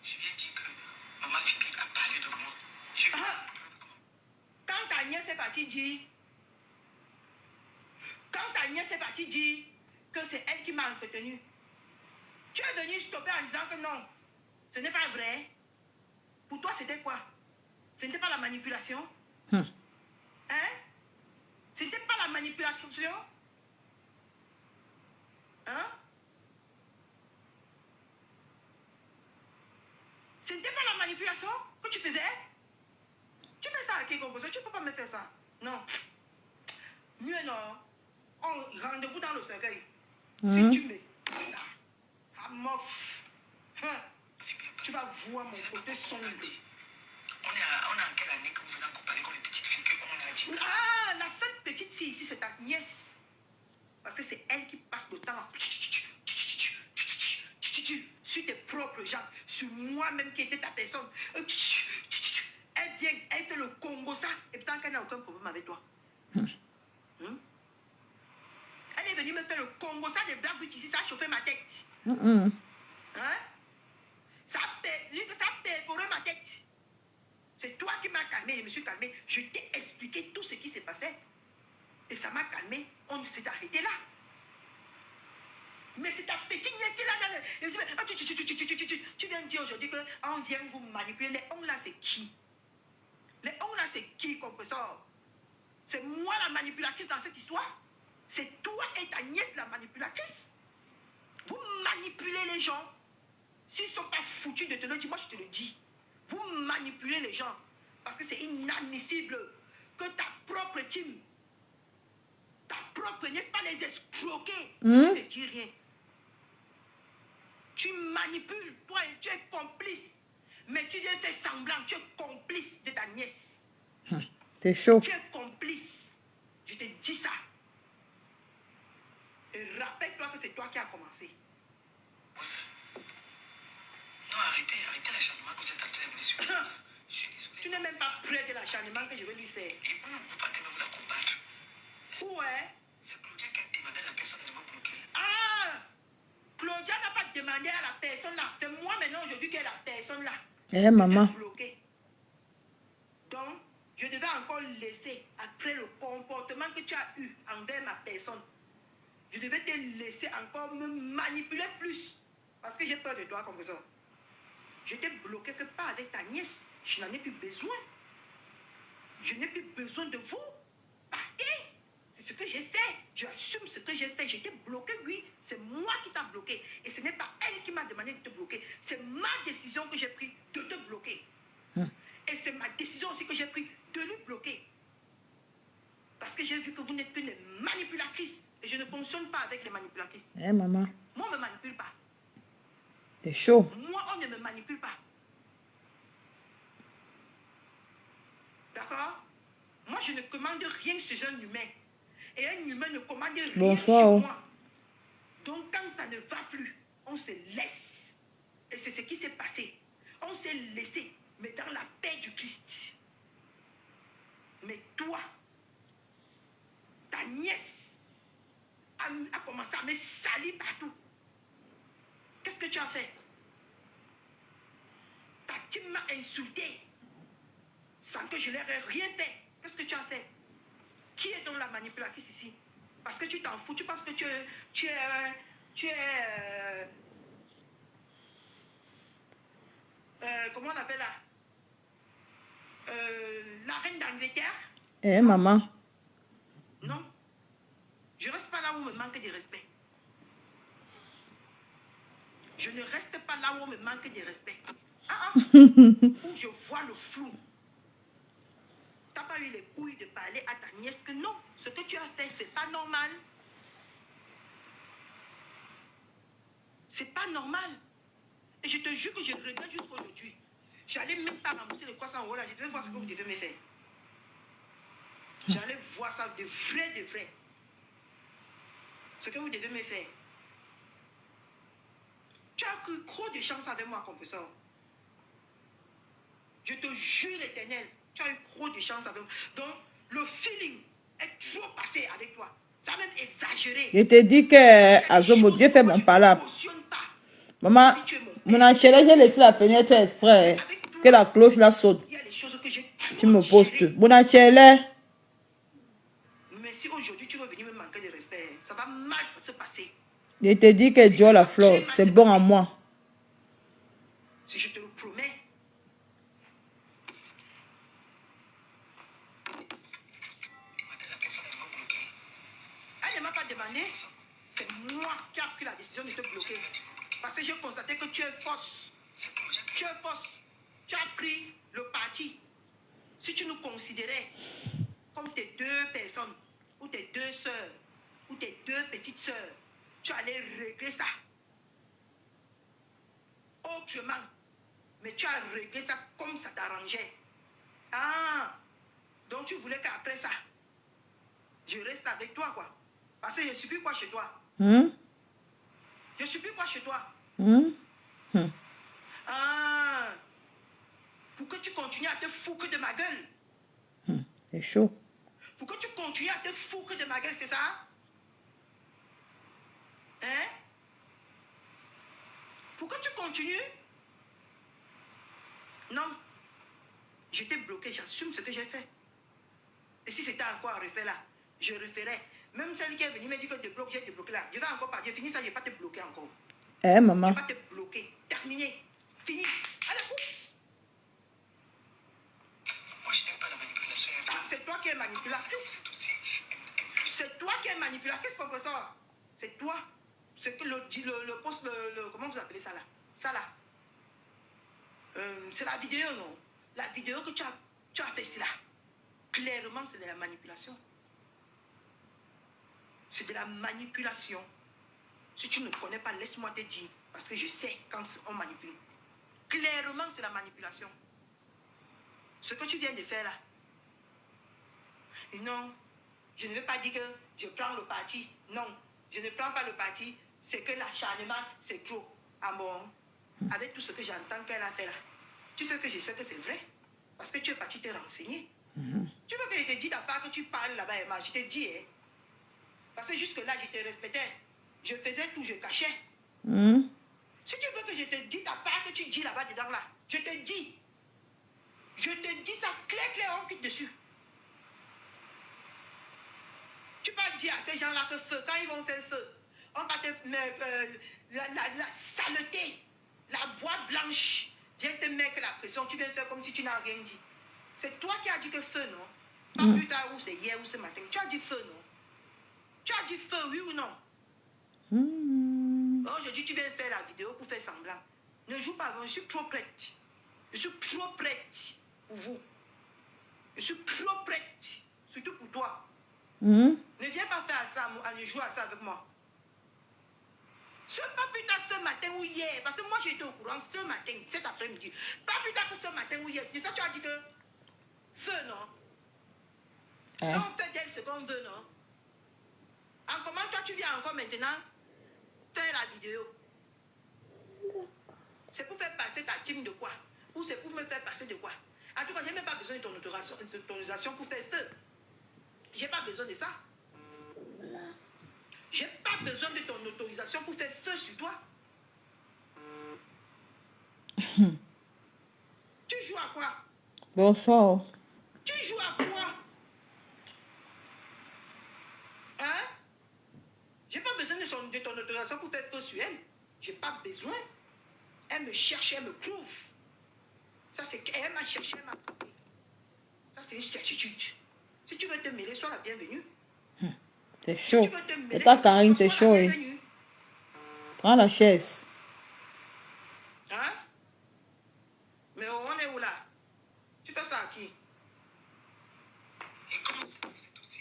Je viens dire que maman Phoebe a parlé de moi. Quand ta nièce est partie dire, que c'est elle qui m'a entretenu, tu es venu stopper en disant que non, ce n'est pas vrai. Pour toi, c'était quoi? Ce n'était pas la manipulation? Hein? Ce n'était pas la manipulation? Hein? Ce n'était pas la manipulation que tu faisais? Tu fais ça à qui comme ça? Tu ne peux pas me faire ça. Non. Mieux non. Rendez-vous dans le cercueil. Si tu me... Ah, mof. Tu vas voir mon côté sombre. On est en quelle année que vous venez encore parler comme les petites filles qu'on a dit? Ah, la seule petite fille ici, c'est ta nièce. Parce que c'est elle qui passe le temps sur tes propres gens, sur moi-même qui était ta personne. Elle vient, elle fait le Congo ça, et tant qu'elle n'a aucun problème avec toi. Elle est venue me faire le Congo ça, des blagues ici, ça a chauffé ma tête. Hein? Ça a perforé ma tête. C'est toi qui m'as calmé, je me suis calmé. Je t'ai expliqué tout ce qui s'est passé. Et ça m'a calmé. On s'est arrêté là. Mais c'est ta petite nièce qui est là. Tu viens de dire aujourd'hui qu'on vient vous manipuler. Les ondes là, c'est qui? Les ondes là, c'est qui, compresseur? C'est moi la manipulatrice dans cette histoire? C'est toi et ta nièce la manipulatrice? Vous manipulez les gens. S'ils ne sont pas foutus de te le dire, moi je te le dis. Vous manipulez les gens. Parce que c'est inadmissible que ta propre team, ta propre, n'est-ce pas, les escroquer. Tu ne dis rien. Tu manipules, toi, tu es complice. Mais tu viens faire semblant, tu es complice de ta nièce. C'est chaud. Tu es complice. Je te dis ça. Et rappelle-toi que c'est toi qui as commencé. Non, arrêtez l'acharnement que vous êtes en train de me suivre. Je suis désolé. Tu n'es même pas près de l'acharnement que je vais lui faire. Et vous partez même la combattre. Où est? C'est Claudia qui a demandé à la personne de me bloquer. Ah! Claudia n'a pas demandé à la personne là. C'est moi maintenant aujourd'hui qui est la personne là. Maman. Bloquée. Donc, je devais encore laisser, après le comportement que tu as eu envers ma personne, je devais te laisser encore me manipuler plus. Parce que j'ai peur de toi comme ça. Je t'ai bloqué que pas avec ta nièce. Je n'en ai plus besoin. Je n'ai plus besoin de vous. Partez. C'est ce que j'ai fait. J'assume ce que j'ai fait. J'étais bloqué, oui. C'est moi qui t'ai bloqué. Et ce n'est pas elle qui m'a demandé de te bloquer. C'est ma décision que j'ai prise de te bloquer. Et c'est ma décision aussi que j'ai prise de lui bloquer. Parce que j'ai vu que vous n'êtes que des manipulatrices. Et je ne fonctionne pas avec les manipulatrices. Maman. Moi, on ne me manipule pas. C'est chaud. Moi, on ne me manipule pas. D'accord? Moi, je ne commande rien sur un humain. Et un humain ne commande rien Bonsoir. sur moi. Donc, quand ça ne va plus, on se laisse. Et c'est ce qui s'est passé. On s'est laissé, mais dans la paix du Christ. Mais toi, ta nièce a commencé à me salir partout. Qu'est-ce que tu as fait? Tu m'as insulté sans que je leur ai rien fait. Qu'est-ce que tu as fait? Qui est donc la manipulatrice ici? Parce que tu t'en fous, tu penses que tu es comment on appelle là? La reine d'Angleterre? Eh, maman. Non. Je ne reste pas là où on me manque de respect. Je ne reste pas là où on me manque de respect. Où je vois le flou. Tu n'as pas eu les couilles de parler à ta nièce que non, ce que tu as fait, c'est pas normal. C'est pas normal. Et je te jure que je regrette jusqu'à aujourd'hui. J'allais même pas ramasser le croissant en haut là. Je devais voir ce que vous devez me faire. J'allais voir ça de vrai. Ce que vous devez me faire. Tu as eu trop de chance avec moi, compresseur. Je te jure l'éternel, tu as eu trop de chance avec moi. Donc, le feeling est trop passé avec toi. Ça a même exagéré. Je te dis que Azomo, Dieu fait mon palabre. Maman, mon enchère, j'ai laissé la fenêtre exprès que la cloche la saute. Il y a des choses que j'ai Tu me postes. Mon enchère. Mais si aujourd'hui tu veux venir me manquer de respect, ça va mal se passer. Je te dis que Dieu la fleur, c'est bon à moi. Si je te le promets. La personne m'a bloqué. Elle ne m'a pas demandé. C'est moi qui ai pris la décision de te bloquer. Parce que j'ai constaté que tu es fausse. Tu es fausse. Tu as pris le parti. Si tu nous considérais comme tes deux personnes, ou tes deux sœurs, ou tes deux petites sœurs, tu allais régler ça. Autrement. Mais tu as réglé ça comme ça t'arrangeait. Ah, donc tu voulais qu'après ça, je reste avec toi, quoi. Parce que je suis plus quoi chez toi. Je suis plus quoi chez toi. Ah, pour que tu continues à te foutre de ma gueule. C'est chaud. Pour que tu continues à te foutre de ma gueule, c'est ça? Hein? Pour que tu continues? Non. Je t'ai bloqué, j'assume ce que j'ai fait. Et si c'était encore à refaire là, je referais. Même celle qui est venue me dire que je te bloque, j'ai te bloqué là. Je vais encore partir, fini ça, je ne vais pas te bloquer encore. Eh, maman. Je ne vais pas te bloquer. Terminé. Fini. Allez, oups. Moi, je n'aime pas la manipulation. Ah, c'est toi qui es manipulatrice. C'est toi qui es manipulatrice, professeur. C'est toi. C'est que le poste, comment vous appelez ça là? Ça là. C'est la vidéo, non? La vidéo que tu as fait, c'est là. Clairement, c'est de la manipulation. C'est de la manipulation. Si tu ne connais pas, laisse-moi te dire. Parce que je sais quand on manipule. Clairement, c'est la manipulation. Ce que tu viens de faire là. Et non, je ne veux pas dire que je prends le parti. Non, je ne prends pas le parti. C'est que l'acharnement, c'est trop. Ah bon? Avec tout ce que j'entends qu'elle a fait là. Tu sais que je sais que c'est vrai. Parce que tu es parti te renseigner. Tu veux que je te dise à part que tu parles là-bas, Emma? Je te dis, hein. Parce que jusque-là, je te respectais. Je faisais tout, je cachais. Si tu veux que je te dise à part que tu dis là-bas dedans là, je te dis. Je te dis ça clair, on quitte dessus. Tu vas dire à ces gens-là que feu, quand ils vont faire feu, on va te la saleté, la boîte blanche, viens te mettre la pression, tu viens faire comme si tu n'as rien dit. C'est toi qui as dit que feu, non? Pas plus tard, ou c'est hier ou ce matin. Tu as dit feu, non? Tu as dit feu, oui ou non? Aujourd'hui, tu viens faire la vidéo pour faire semblant. Ne joue pas, je suis trop prête. Je suis trop prête pour vous. Je suis trop prête, surtout pour toi. Ne viens pas faire ça, à ne jouer à ça avec moi. Ce pas plus tard ce matin ou hier, parce que moi j'étais au courant ce matin, cet après-midi. Pas plus tard que ce matin ou hier. C'est ça tu as dit que Feu, non? Hein? On fait d'elle ce qu'on veut, non? En comment toi tu viens encore maintenant faire la vidéo? C'est pour faire passer ta team de quoi? Ou c'est pour me faire passer de quoi? En tout cas, je n'ai même pas besoin de ton autorisation pour faire feu. J'ai pas besoin de ça. J'ai pas besoin de ton autorisation pour faire feu sur toi. Tu joues à quoi? Bonsoir. Tu joues à quoi? Hein? J'ai pas besoin de ton autorisation pour faire feu sur elle. J'ai pas besoin. Elle me cherche, elle me prouve. Ça, c'est qu'elle m'a cherché, elle m'a prouvé. Ça, c'est une certitude. Si tu veux te mêler, sois la bienvenue. C'est chaud. Si tu veux te mêler, Et toi, Karine, c'est sois chaud. la Hein? bienvenue. Prends la chaise. Hein? Mais on est où là? Tu fais ça à qui? Et comment vous êtes aussi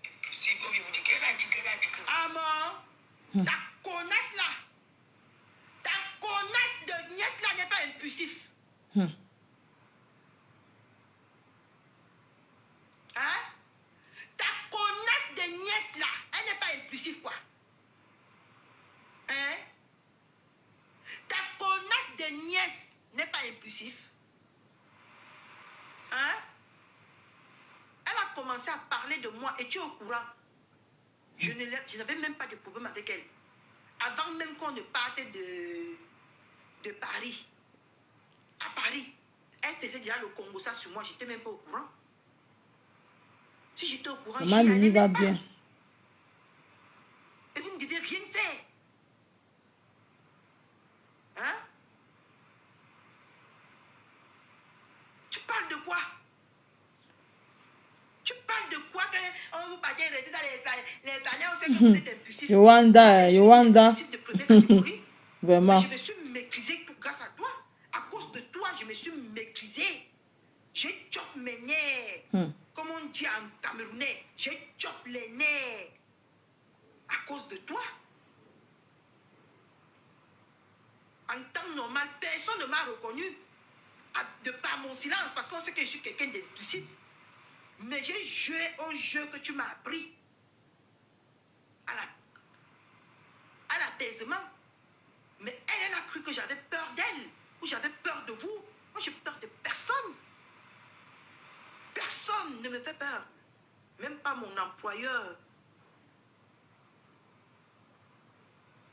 impulsif? Comme il vous dit qu'elle a dit, qu'elle a dit que... Ah bon? Ta connasse là. Ta connasse de nièce là n'est pas impulsif. Hein? Ta connasse de nièce là, elle n'est pas impulsive quoi. Hein? Ta connasse de nièce n'est pas impulsive. Hein? Elle a commencé à parler de moi et tu es au courant. Je n'avais même pas de problème avec elle. Avant même qu'on ne parte de Paris. À Paris. Elle faisait déjà le Congo ça sur moi, j'étais même pas au courant. Si j'étais au courant, Maman, j'y Nini allais va même pas. bien. Et vous ne devez rien faire. Hein? Tu parles de quoi? Tu parles de quoi qu'on vous partait rester dans les paniers, on sait que vous êtes impulsif. Yowanda, Yowanda. De première catégorie. Vraiment. Je me suis maîtrisé grâce à toi. À cause de toi, je me suis maîtrisé. J'ai chop mes nerfs. Comme on dit en camerounais, j'ai chop les nerfs. À cause de toi. En temps normal, personne ne m'a reconnu. De par mon silence, parce qu'on sait que je suis quelqu'un d'impulsif. Mais j'ai joué au jeu que tu m'as appris. À l'apaisement. Mais elle a cru que j'avais peur d'elle. Ou j'avais peur de vous. Moi, j'ai peur de personne. Personne ne me fait peur. Même pas mon employeur.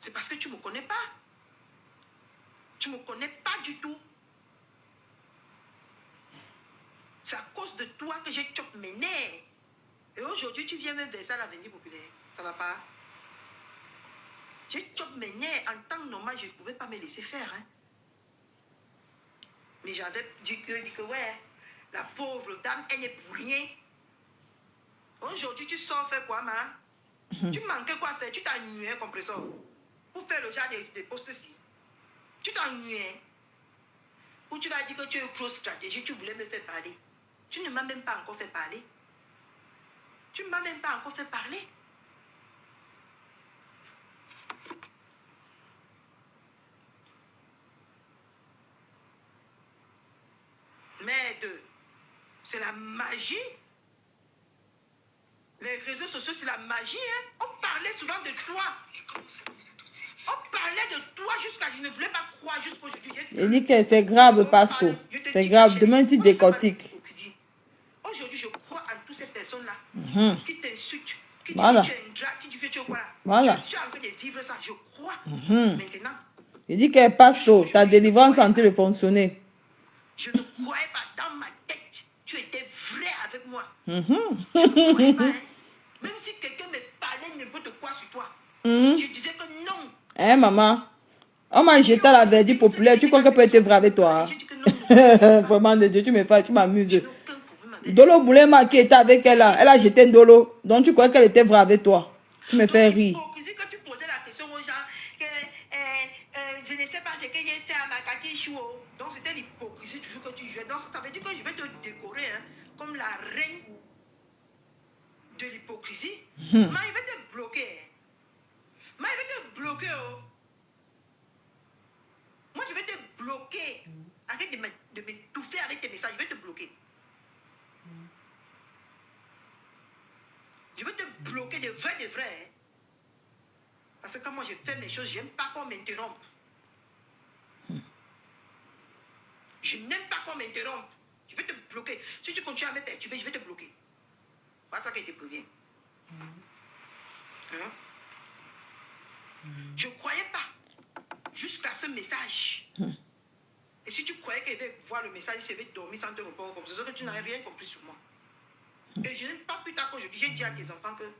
C'est parce que tu ne me connais pas. Tu ne me connais pas du tout. C'est à cause de toi que j'ai chopé mes nerfs. Et aujourd'hui, tu viens me verser à l'avenir populaire. Ça va pas? J'ai chopé mes nerfs. En temps normal, je ne pouvais pas me laisser faire. Hein. Mais j'avais dit que ouais, la pauvre dame, elle n'est pour rien. Aujourd'hui, tu sors faire quoi, ma? Tu manquais quoi faire? Tu t'ennuyais, compresseur. Pour faire le genre de postes-ci. Tu t'ennuyais. Ou tu vas dire que tu es une grosse stratégie, tu voulais me faire parler. Tu ne m'as même pas encore fait parler. Tu ne m'as même pas encore fait parler. Merde, c'est la magie. Les réseaux sociaux, c'est la magie. Hein? On parlait souvent de toi. On parlait de toi jusqu'à je ne voulais pas croire jusqu'aujourd'hui. Il dit que c'est grave, Pasco. C'est grave. Demain, tu décortiques. Aujourd'hui, je crois en toutes ces personnes-là qui t'insultent, qui Voilà. disent que tu es ingrat, qui disent que tu es quoi là. Voilà. Je suis en train de vivre ça, je crois. Maintenant, Il dit que Pasco, ta délivrance est en train de fonctionner. je ne croyais pas dans ma tête. Tu étais vrai avec moi. Je ne croyais pas. Hein. Même si quelqu'un me parlait n'importe quoi sur toi, je disais que non. Hein, maman? On m'a jeté à la verdure populaire. Tu crois qu'elle peut être vraie avec toi? J'ai dit que non. Vraiment, de Dieu, tu me fais, tu m'amuses. Je n'ai aucun problème avec Dolo Boulema qui était avec elle là, elle a jeté un Dolo. Donc tu crois qu'elle était vraie avec toi? Tu me fais rire. L'hypocrisie que tu posais la question aux gens, que je ne sais pas ce que j'ai fait à ma quartier chou. Donc c'était l'hypocrisie toujours que tu jouais. Donc ça veut dire que je vais te décorer hein, comme la reine de l'hypocrisie. Mais il va te bloquer. Mais il va te bloquer. Oh. Moi je vais te bloquer. Arrête de m'étouffer avec tes messages, je vais te bloquer. vrai. Hein? Parce que quand moi je fais mes choses, je n'aime pas qu'on m'interrompe. Je n'aime pas qu'on m'interrompe. Je vais te bloquer. Si tu continues à me perturber, je vais te bloquer. Pas ça qu'elle te prévient. Hein? Je ne croyais pas jusqu'à ce message. Et si tu croyais qu'elle devait voir le message, elle devait dormir sans te répondre comme ça, c'est que tu n'avais rien compris sur moi. Et je n'aime pas plus tard qu'aujourd'hui, j'ai dit à tes enfants que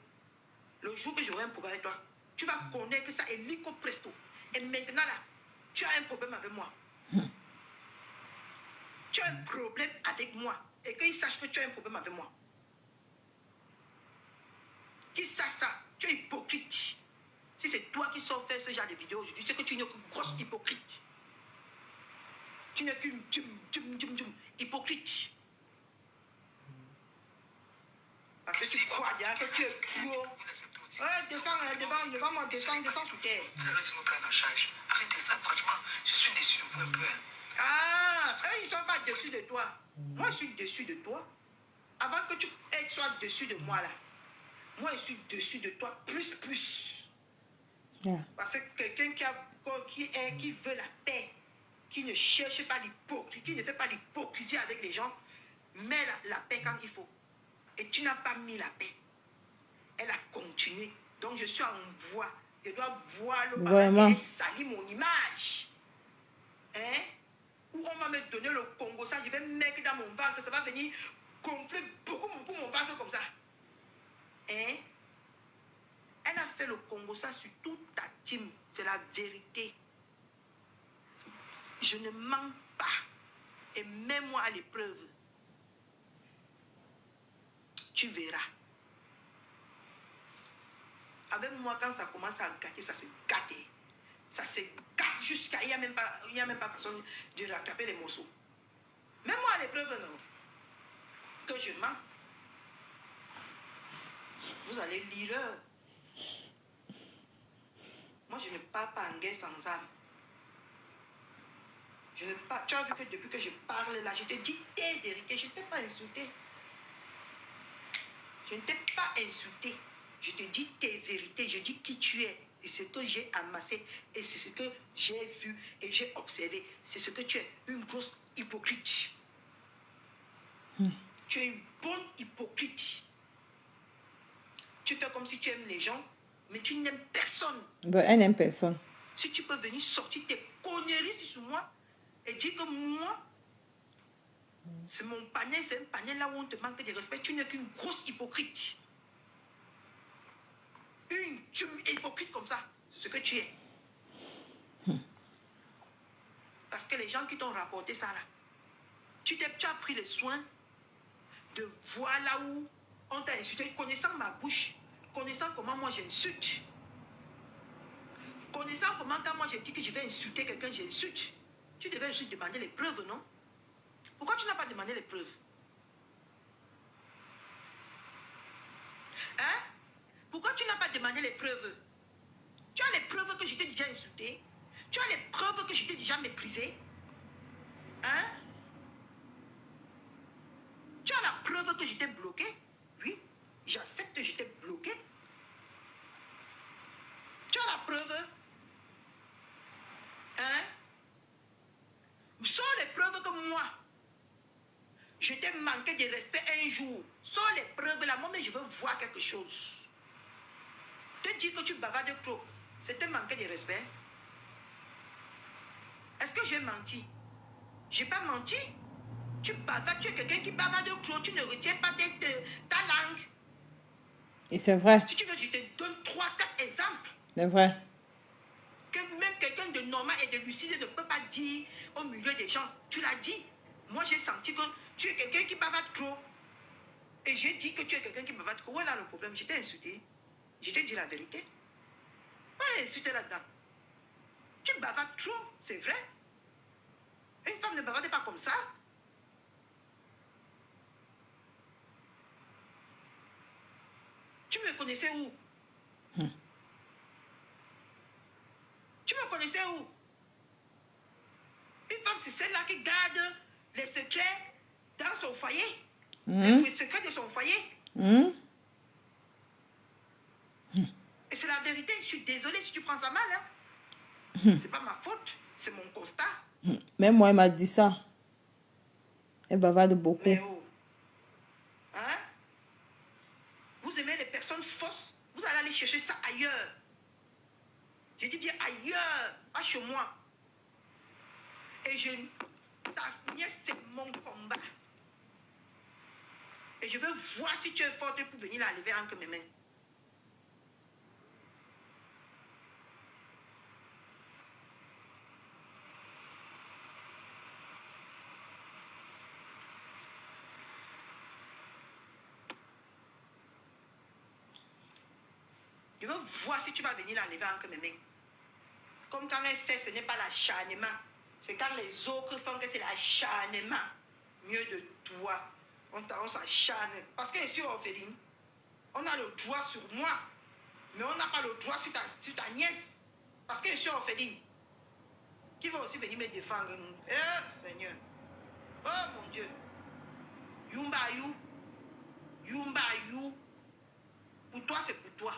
le jour que j'aurai un problème avec toi, tu vas connaître ça et lico presto. Et maintenant là, tu as un problème avec moi. Tu as un problème avec moi. Et qu'ils sachent que tu as un problème avec moi. Qu'ils sachent ça. Tu es hypocrite. Si c'est toi qui sors faire ce genre de vidéos aujourd'hui, c'est que tu n'es qu'une grosse hypocrite. Tu n'es qu'une hypocrite. Parce que tu crois bien que tu es pro. Ouais, descends devant moi, descends sous terre. Vous allez me prendre en charge. Arrêtez ça, franchement. Je suis déçu de vous un peu. Ah, eux, ils ne sont pas dessus de toi. Moi, je suis dessus de toi. Avant que tu sois dessus de moi, là. Moi, je suis dessus de toi, plus. Yeah. Parce que quelqu'un qui veut la paix, qui ne cherche pas l'hypocrisie, qui ne fait pas l'hypocrisie avec les gens, met la paix quand il faut. Et tu n'as pas mis la paix. Elle a continué. Donc, je suis en voie. Je dois voir le Vraiment. et salir mon image. Hein? Ou on va me donner le Congo, ça, je vais mettre dans mon ventre, ça va venir gonfler beaucoup pour mon ventre comme ça. Hein? Elle a fait le Congo, ça, sur toute ta team. C'est la vérité. Je ne mens pas. Et mets-moi à l'épreuve. Tu verras. Avec moi, quand ça commence à gâter, ça se gâte. Ça se gâte jusqu'à... Il n'y a même pas façon de rattraper les morceaux. Mets-moi à l'épreuve, non. Que je mens. Vous allez lire. Moi, je ne parle pas en guerre sans âme. Je ne parle... Tu as vu que depuis que je parle là, je te dis tes vérités. Je ne t'ai pas insulté. Je ne t'ai pas insulté. Je te dis tes vérités. Je dis qui tu es. Et ce que j'ai amassé. Et c'est ce que j'ai vu et j'ai observé. C'est ce que tu es. Une grosse hypocrite. Tu es une bonne hypocrite. Tu fais comme si tu aimes les gens, mais tu n'aimes personne. Elle n'aime personne. Si tu peux venir sortir tes conneries sur moi et dire que moi, c'est mon panier, c'est un panier là où on te manque de respect, tu n'es qu'une grosse hypocrite. Une hypocrite comme ça, c'est ce que tu es. Parce que les gens qui t'ont rapporté ça là, tu as pris le soin de voir là où on t'a insulté, connaissant ma bouche, connaissant comment moi j'insulte, connaissant comment quand moi je dis que je vais insulter quelqu'un, j'insulte. Tu devais juste demander les preuves, non? Pourquoi tu n'as pas demandé les preuves? Hein? Pourquoi tu n'as pas demandé les preuves? Tu as les preuves que je t'ai déjà insulté? Tu as les preuves que je t'ai déjà méprisé? Hein? Tu as la preuve que je t'ai bloqué? Oui, j'accepte que je t'ai bloqué. Tu as la preuve? Hein? Sans les preuves que moi, je t'ai manqué de respect un jour. Sans les preuves là, moi, mais je veux voir quelque chose. Te dire que tu bavardes trop, c'est te manquer de respect. Est-ce que j'ai menti? J'ai pas menti. Tu bavardes, tu es quelqu'un qui bavarde trop, tu ne retiens pas ta langue. Et c'est vrai. Si tu veux, je te donne 3-4 exemples. C'est vrai. Que même quelqu'un de normal et de lucide ne peut pas dire au milieu des gens. Tu l'as dit. Moi, j'ai senti que tu es quelqu'un qui bavarde trop. Et j'ai dit que tu es quelqu'un qui bavarde trop. Où est là le problème? Je t'ai insulté. Je t'ai dit la vérité. Pas insulté là-dedans. Tu bavardes trop, c'est vrai. Une femme ne bavarde pas comme ça. Tu me connaissais où? Tu me connaissais où? Une femme, c'est celle-là qui garde les secrets dans son foyer. Les secrets de son foyer. c'est la vérité. Je suis désolée si tu prends ça mal. Hein. C'est pas ma faute. C'est mon constat. Même moi, elle m'a dit ça. Elle bavarde beaucoup. Mais oh. Hein? Vous aimez les personnes fausses? Vous allez aller chercher ça ailleurs. Je dis bien ailleurs, pas chez moi. Et ta nièce, c'est mon combat. Et je veux voir si tu es forte pour venir la lever entre mes mains. Je veux voir si tu vas venir la lever entre mes mains. Comme quand elle fait, ce n'est pas l'acharnement. C'est quand les autres font que c'est l'acharnement. Mieux de toi. On s'acharne. Parce que ici, orpheline, on a le droit sur moi. Mais on n'a pas le droit sur ta nièce. Parce que je suis orpheline. Qui va aussi venir me défendre? Seigneur. Oh mon Dieu. Yumba you. Yumba you. Pour toi, c'est pour toi.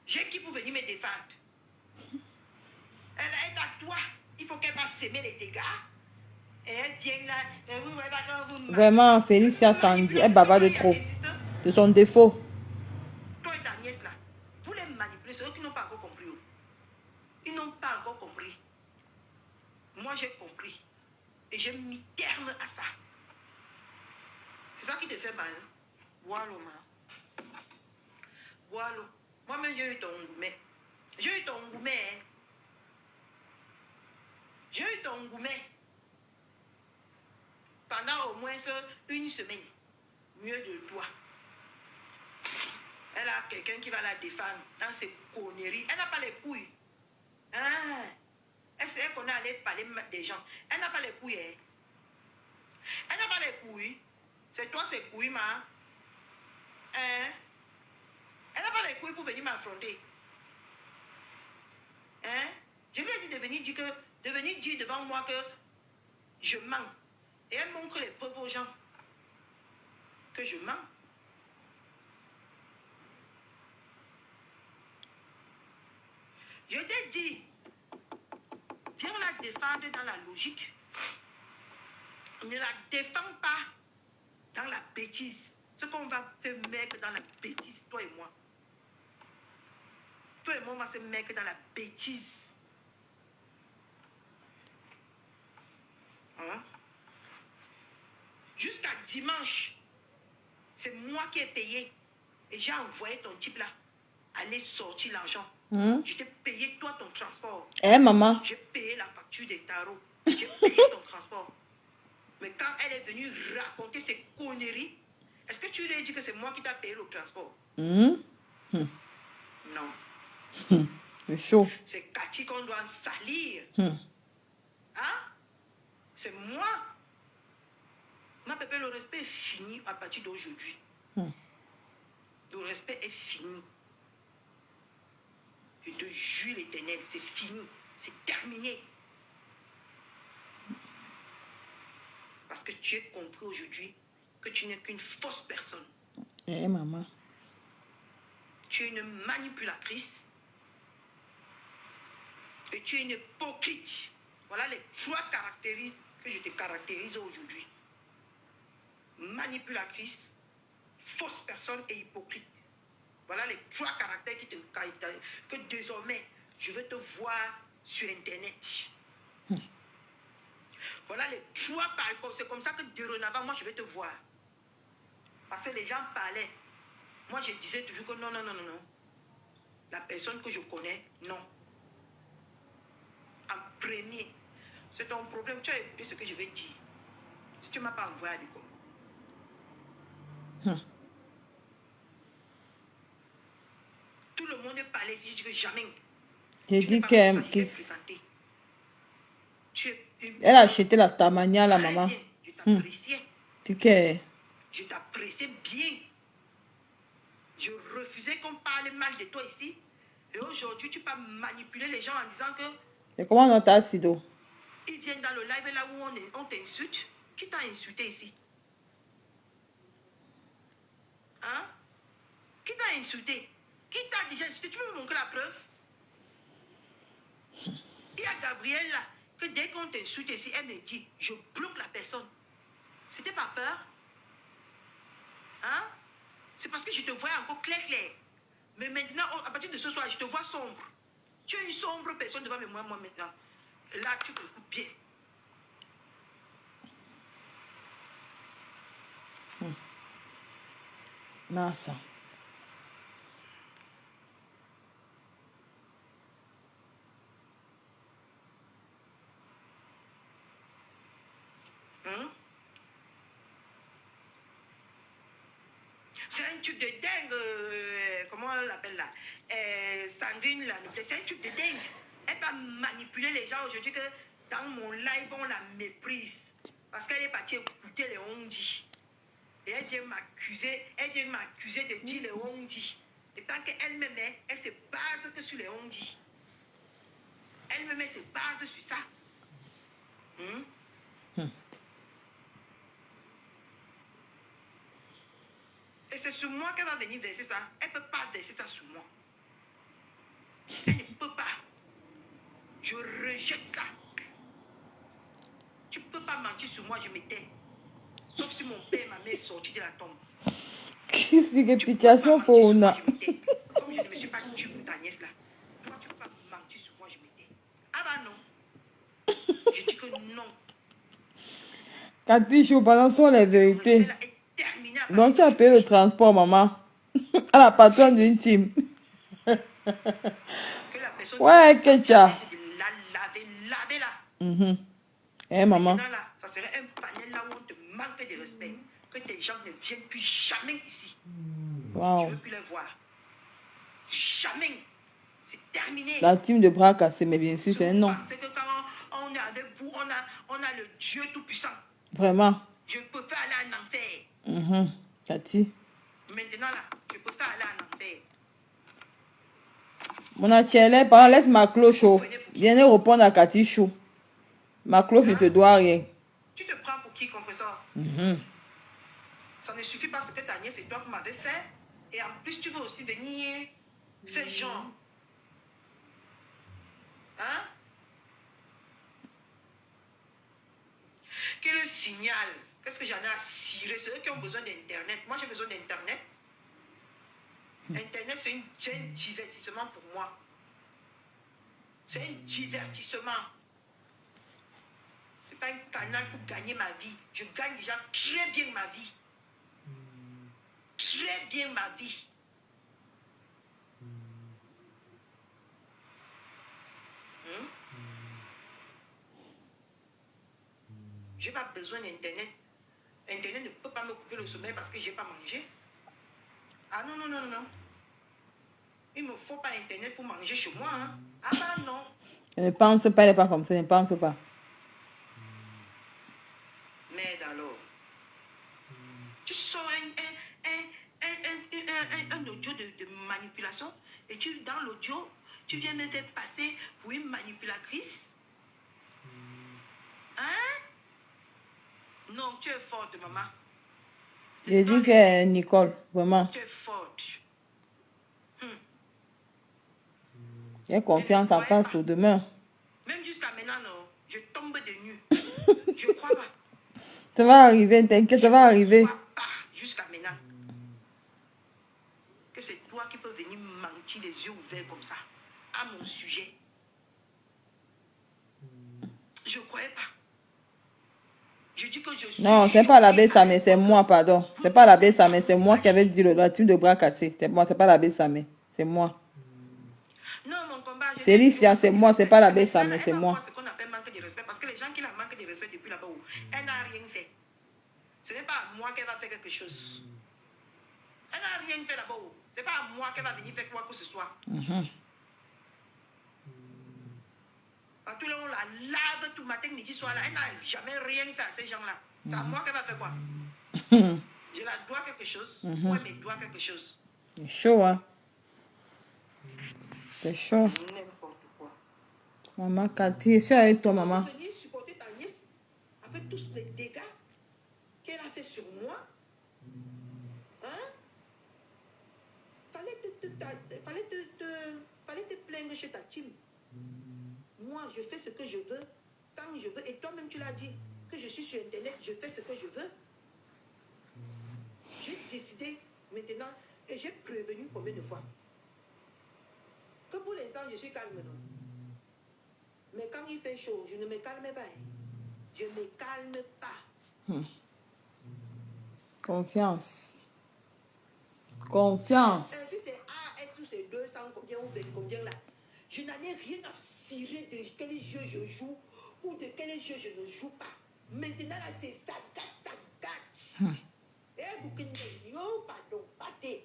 J'ai qui pour venir me défendre? Elle est à toi. Il faut qu'elle va s'aimer les dégâts. Et elle vient là. Vraiment, Félicia Sandy, elle bavarde trop. C'est son défaut. Toi et ta nièce là, vous les manipulez, c'est eux qui n'ont pas encore compris. Ils n'ont pas encore compris. Moi j'ai compris. Et j'ai mis terme à ça. C'est ça qui te fait mal. Voilà, ma. Voilà. Moi-même j'ai eu ton gourmet. J'ai eu ton gourmet. Hein. J'ai eu ton gourmet. Pendant au moins une semaine. Mieux de toi. Elle a quelqu'un qui va la défendre dans ses conneries. Elle n'a pas les couilles. Hein? Elle sait qu'on est allé parler des gens. Elle n'a pas les couilles. Hein? Elle n'a pas les couilles. C'est toi, ses couilles, ma. Hein? Elle n'a pas les couilles pour venir m'affronter. Hein? Je lui ai dit de venir dire devant moi que je mens. Et elle montre les preuves aux gens que je mens. Je t'ai dit, viens la défendre dans la logique. Ne la défends pas dans la bêtise. Ce qu'on va te mettre dans la bêtise, toi et moi. Toi et moi, on va se mettre dans la bêtise. Hein? Jusqu'à dimanche, c'est moi qui ai payé. Et j'ai envoyé ton type là aller sortir l'argent. Je t'ai payé toi ton transport. Maman. J'ai payé la facture des tarots. J'ai payé ton transport. Mais quand elle est venue raconter ses conneries, est-ce que tu lui as dit que c'est moi qui t'ai payé le transport? Non. C'est chaud. C'est Cathy qu'on doit salir. Hein? C'est moi. Ma pépé, le respect est fini à partir d'aujourd'hui. Le respect est fini. Je te jure l'Éternel, c'est fini. C'est terminé. Parce que tu as compris aujourd'hui que tu n'es qu'une fausse personne. Maman. Tu es une manipulatrice. Et tu es une hypocrite. Voilà les 3 caractéristiques que je te caractérise aujourd'hui. Manipulatrice, fausse personne et hypocrite. Voilà les 3 caractères qui te caractérisent. Que désormais, je veux te voir sur Internet. Voilà les 3 parcours. C'est comme ça que dorénavant, moi, je vais te voir. Parce que les gens parlaient. Moi, je disais toujours que non. La personne que je connais, non. En premier, c'est ton problème. Tu as écouté ce que je vais dire. Si tu ne m'as pas envoyé à l'école. Tout le monde parlait ici, je dis que jamais. J'ai dit qu'elle elle a acheté la Starmania, la maman. Je t'appréciais. Je t'appréciais bien. Je refusais qu'on parle mal de toi ici. Et aujourd'hui, tu peux manipuler les gens en disant que... Et comment on t'a assido? Ils viennent dans le live là où on t'insulte. Qui t'a insulté ici? Hein? Qui t'a insulté? Qui t'a déjà insulté? Tu peux me montrer la preuve? Il y a Gabrielle là, que dès qu'on t'insulte ici, elle me dit, je bloque la personne. C'était pas peur? Hein? C'est parce que je te vois encore clair. Mais maintenant, à partir de ce soir, je te vois sombre. Tu es une sombre personne devant moi maintenant. Là, tu me coupes bien. Non, ça. Hein? C'est un truc de dingue. Comment on l'appelle là? Sandrine, là, c'est un truc de dingue. Elle va manipuler les gens aujourd'hui que dans mon live, on la méprise. Parce qu'elle est partie écouter les on-dit. Et elle vient m'accuser de dire les on-dit. Et tant qu'elle-même, elle se base que sur les on-dit. Elle-même, elle se base sur ça. Et c'est sur moi qu'elle va venir verser ça. Elle ne peut pas verser ça sur moi. Elle ne peut pas. Je rejette ça. Tu ne peux pas mentir sur moi, je me tais. Sauf si mon père et ma mère sont sortis de la tombe. Qu'est-ce que réputation pour on a? Comme je ne me suis pas tué pour ta nièce là. Toi, tu ne peux pas mentir sur moi, je me tais. Ah bah non. Je dis que non. Cathy, balançons les vérités. Elle est terminée. Donc tu as payé le transport, maman. À la patronne d'une team. Que la personne Ouais, Ketia. laver là. Eh, maman. Maintenant là, ça serait un panel là où on te manque de respect. Que tes gens ne viennent plus jamais ici. Wow. Je ne veux plus les voir. Jamais. C'est terminé. La team de bras cassés, mais bien sûr, c'est un non. C'est que quand on est avec vous, on a le Dieu Tout-Puissant. Vraiment. Je peux faire aller en enfer. Cathy. Maintenant là, je peux faire aller en enfer. Mon achèle, par laisse ma cloche chaud. Viens répondre à Cathy chaud. Ma cloche ne te doit rien. Tu te prends pour qui, compresseur? Ça ne suffit pas ce que ta nièce et toi vous m'avez fait. Et en plus, tu veux aussi venir faire genre. Hein? Quel signal? Qu'est-ce que j'en ai à cirer? C'est eux qui ont besoin d'Internet. Moi, j'ai besoin d'Internet. Internet, c'est un divertissement pour moi. C'est un divertissement. C'est pas un canal pour gagner ma vie. Je gagne déjà très bien ma vie. Très bien ma vie. Je n'ai pas besoin d'Internet. Internet ne peut pas me couper le sommeil parce que je n'ai pas mangé. Ah non, non, non, non. Il ne me faut pas Internet pour manger chez moi. Hein. Ah bah non. Ne pense pas, elle n'est pas comme ça, ne pense pas. Merde alors. Tu sors un audio de manipulation et dans l'audio, tu viens me faire passer pour une manipulatrice. Hein? Non, tu es forte, maman. J'ai dit que Nicole, vraiment. Tu es forte. J'ai confiance en passe pour demain. Même jusqu'à maintenant, non, je tombe de nu. Je ne crois pas. Ça va arriver, t'inquiète, ça va arriver. Je ne crois pas jusqu'à maintenant. Que c'est toi qui peux venir mentir les yeux ouverts comme ça à mon sujet. Je ne croyais pas. Je dis que je suis... Non, c'est pas l'abbé Samé, c'est moi, pardon. C'est pas l'abbé Samé, c'est moi qui avais dit la team de bras cassés. C'est moi, c'est pas l'abbé Samé, c'est moi. Non, mon combat... C'est Licia, c'est moi, c'est pas l'abbé Samé, c'est moi. C'est ce qu'on appelle manque de respect, parce que les gens qui la manquent de respect depuis là-bas, elle n'a rien fait. Ce n'est pas à moi qu'elle va faire quelque chose. Elle n'a rien fait là-bas. Ce n'est pas à moi qu'elle va venir faire quoi que ce soit. Tous les on la lave tout matin, midi, soir là. Elle n'a jamais rien fait à ces gens-là. C'est à moi qu'elle va faire quoi? Je la dois quelque chose. Ou elle me doit quelque chose. C'est chaud, hein? C'est chaud. N'importe quoi. Maman, Cathy, je suis avec toi, maman. Tu peux venir supporter ta nièce avec tous les dégâts qu'elle a fait sur moi. Hein? chez ta team. Moi, je fais ce que je veux, quand je veux. Et toi-même, tu l'as dit, que je suis sur Internet, je fais ce que je veux. J'ai décidé maintenant, et j'ai prévenu combien de fois, que pour l'instant, je suis calme, non? Mais quand il fait chaud, je ne me calme pas. Hein. Je ne me calme pas. Confiance. Confiance. Si c'est AS ou c'est 200, combien ou combien là, je n'en ai rien à cirer de quel jeu je joue ou de quel jeu je ne joue pas. Maintenant là, c'est ça gâte. Et vous qui ne yo, pardon, partez.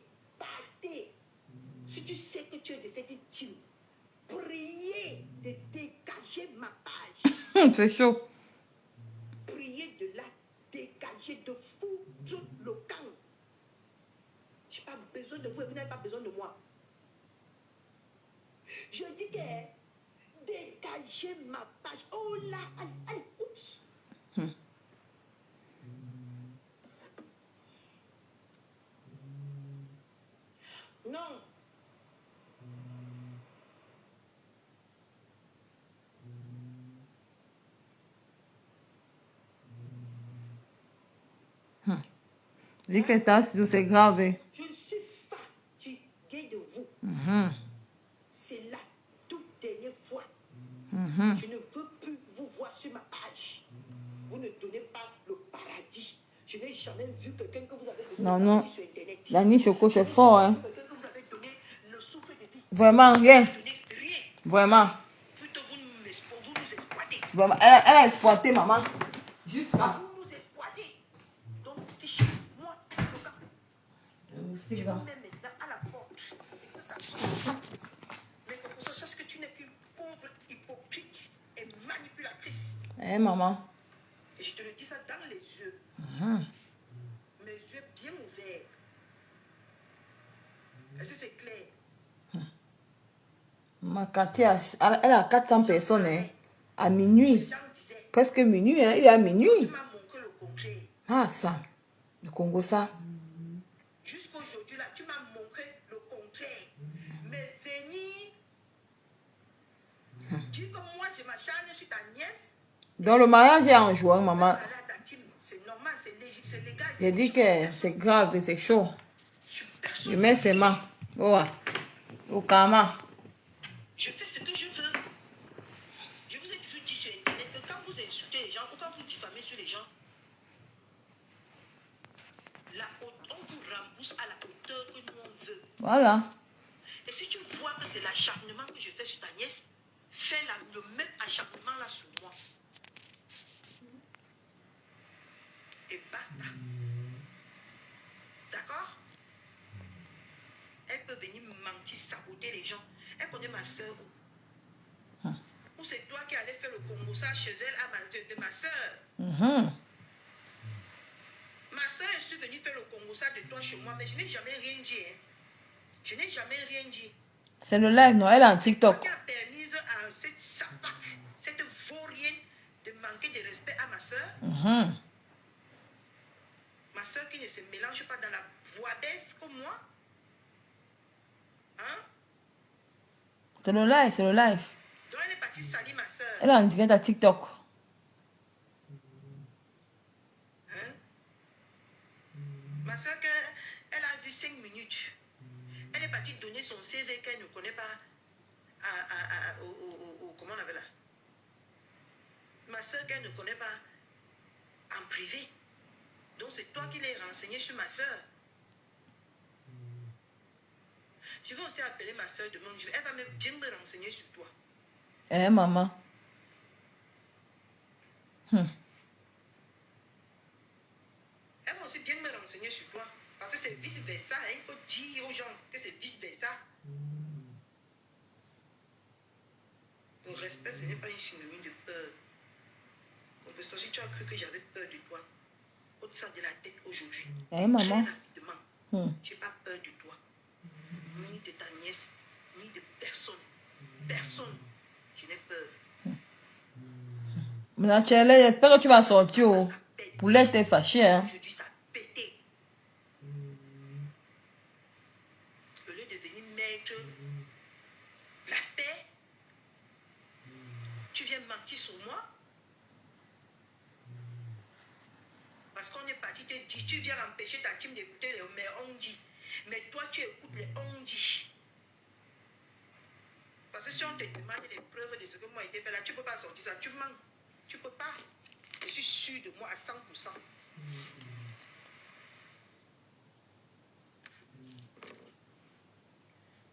Si tu sais que tu es de cette team, priez de dégager ma page. C'est chaud. Priez de la dégager, de foutre le camp. Je n'ai pas besoin de vous et vous n'avez pas besoin de moi. Je dis que dégagez ma page. Oh là, allez, oups. Non. Dis que c'est grave. Je suis fatiguée de vous. C'est la toute dernière fois. Je ne veux plus vous voir sur ma page. Vous ne donnez pas le paradis. Je n'ai jamais vu quelqu'un que vous avez donné le paradis sur Internet. Dani Choco, c'est fort, hein. Quelqu'un que vous avez donné le souffle de vie. Vraiment, rien. Rien. Vraiment. Plutôt vous nous exploitez. Vraiment. Elle a exploité, maman. Juste là. Vous nous exploitez. Donc, fichez-moi le camp. Je vous mets maintenant à la porte. Mais pour ça, sache que tu n'es qu'une pauvre hypocrite et manipulatrice. Eh, maman. Et je te le dis ça dans les yeux. Mes yeux bien ouverts. Est-ce que c'est clair? Ma quartier, elle a 400 personnes, hein. À minuit. Les gens disaient, Presque minuit, hein. Il est à tu minuit. m'as montré le contraire. Ah, ça. Le Congo, ça. Jusqu'aujourd'hui, là, tu m'as montré le contraire. Mais venir dire que moi, je m'acharne sur ta nièce. Dans le mariage, il y a un joueur, maman. C'est normal, c'est légal. J'ai dit que c'est grave, c'est chaud. Je mets ses mains. Au karma. Je fais ce que je veux. Je vous ai toujours dit sur Internet que quand vous insultez les gens ou quand vous diffamez sur les gens, on vous rembourse à la hauteur que nous on veut. Voilà. Et si tu vois que c'est l'acharnement que je fais sur ta nièce, fais le même acharnement là sur moi. Et basta. D'accord? Elle peut venir me mentir, saboter les gens. Elle connaît ma soeur. Ou c'est toi qui allais faire le Congo ça chez elle à de ma soeur. Ma soeur est venue faire le Congo ça de toi chez moi, mais je n'ai jamais rien dit. Hein. Je n'ai jamais rien dit. C'est le live, non? Elle est en TikTok. Qui a permis à cette sapac, cette vaurienne de manquer de respect à ma soeur. Ma soeur qui ne se mélange pas dans la voix baisse comme moi. Hein? C'est le live, c'est le live. Donc elle est partie salir ma soeur. Elle est en direct à TikTok. Hein? Ma soeur, elle a vu 5 minutes. Elle est partie donner son CV qu'elle ne connaît pas comment on appelle là? Ma soeur qu'elle ne connaît pas en privé. Donc c'est toi qui l'as renseigné sur ma soeur. Je vais aussi appeler ma soeur demain. Elle va bien me renseigner sur toi. Eh, maman. Elle va aussi bien me renseigner sur toi. Parce que c'est vice-versa. Hein. Il faut dire aux gens que c'est vice-versa. Le respect, ce n'est pas une synonyme de peur. Donc, si tu as cru que j'avais peur de toi, ôte ça de la tête aujourd'hui. Eh, maman. Très rapidement. Je n'ai pas peur de toi. Ni de ta nièce, ni de personne. Personne. Je n'ai peur. Mon chérie, j'espère que tu vas sortir. Pour l'être fâché, hein. Je dis ça pété. Au lieu de venir mettre la paix menti sur moi. Parce qu'on est parti te dire, tu viens empêcher ta team d'écouter les on dit. Mais toi, tu écoutes les on dit. Parce que si on te demande les preuves de ce que moi j'ai fait là, tu ne peux pas sortir ça. Tu mens. Tu ne peux pas. Je suis sûr de moi à 100%.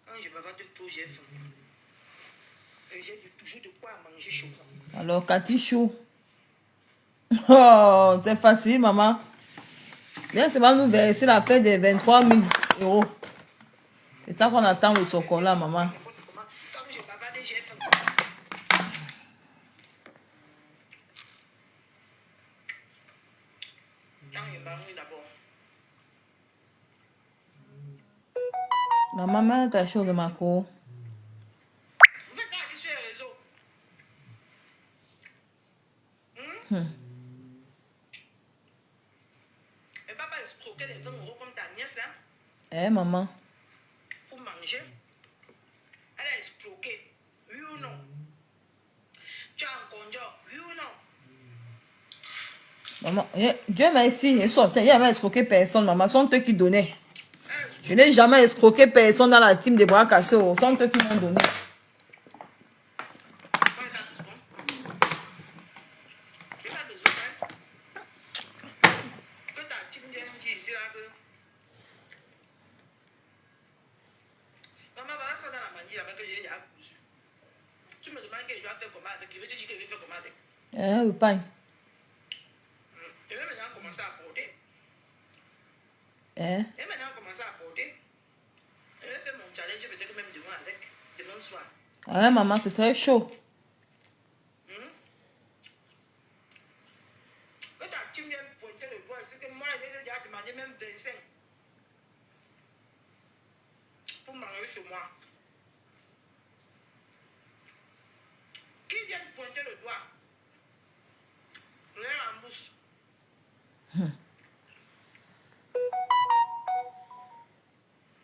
Quand je bavarde de trop, j'ai faim. Et j'ai toujours de quoi manger chaud. Alors, Cathy Chou. Oh, c'est facile, maman. Viens seulement nous verser la fête des 23 000 euros. C'est ça qu'on attend au chocolat, maman. Quand je bavarde, j'ai faim. Quand je mange d'abord. Maman, mets ta chose de ma cour. Vous faites pas sur les réseaux. Et papa escroquer les 20 euros comme ta nièce là. Eh, maman. Pour manger. Elle a escroqué. Oui ou non? Tu as un congé. Oui ou non? Maman, Dieu merci, il sortait. Il n'y a jamais escroqué personne, maman. Ce sont eux qui donnaient. Je n'ai jamais escroqué personne dans la team des bras cassés. Ce sont eux qui m'ont donné. Maman, voilà ça dans la manière avec que j'ai déjà cousu. Tu me demandes que je dois faire comment avec. Je vais te dire que je vais faire comment avec. Oui, pas. Je vais maintenant commencer à porter. Eh? Et maintenant commencer à porter. Je vais faire mon challenge peut-être même demain avec. Demain soir. Ah, maman, ce serait chaud. Que ta team vienne pointer le doigt, c'est que moi, je vais déjà demander même 25 pour manger chez moi. Qui vient pointer le doigt? Rien en bouche.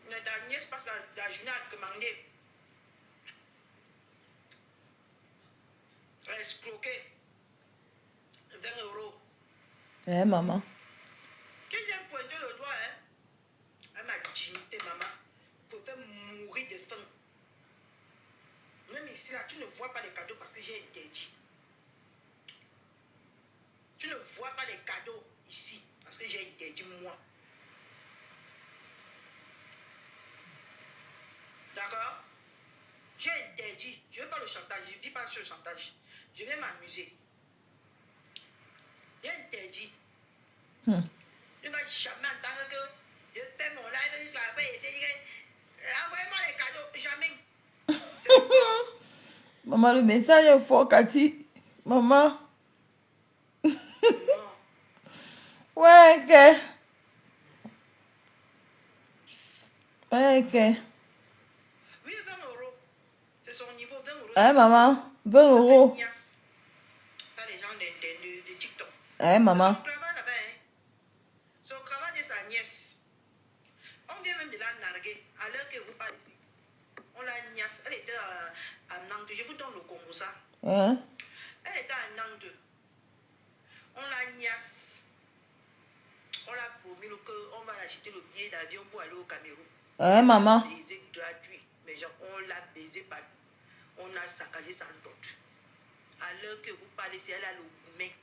La dernière se passe la journée à commander. Elle a escroqué 20 euros. Eh, maman. Qui vient pointer le doigt, hein? Elle m'a dit, maman, pour faire mourir de faim. Même ici, là, tu ne vois pas les cadeaux parce que j'ai interdit. Tu ne vois pas les cadeaux ici parce que j'ai interdit moi. D'accord? J'ai interdit. Je ne veux pas le chantage. Je ne vis pas sur le chantage. Je vais m'amuser. J'ai interdit. Je ne vais jamais entendre que je fais mon live jusqu'à la fin et envoyez-moi les cadeaux. Jamais. Maman, le message est fort, Cathy. Maman. Ouais, ok. Ouais, ok. Oui, 20 euros. C'est son niveau, 20 euros. Eh, maman, 20 euros. Pas les gens de TikTok. Eh, maman. Son cravate là-bas, hein. Son cravate de sa nièce. On vient même de la narguer à l'heure que vous parlez ici. On l'a niasse. Elle était à Nantes. Je vous donne le Congo ça. Hein? Elle était à Nantes. On l'a niasse. On l'a promis qu'on va acheter le billet d'avion pour aller au Cameroun. Eh, maman. Baisé gratuit. Mais genre, on l'a baisé par. On a saccagé sans doute. À l'heure que vous parlez, c'est elle a le gourmet.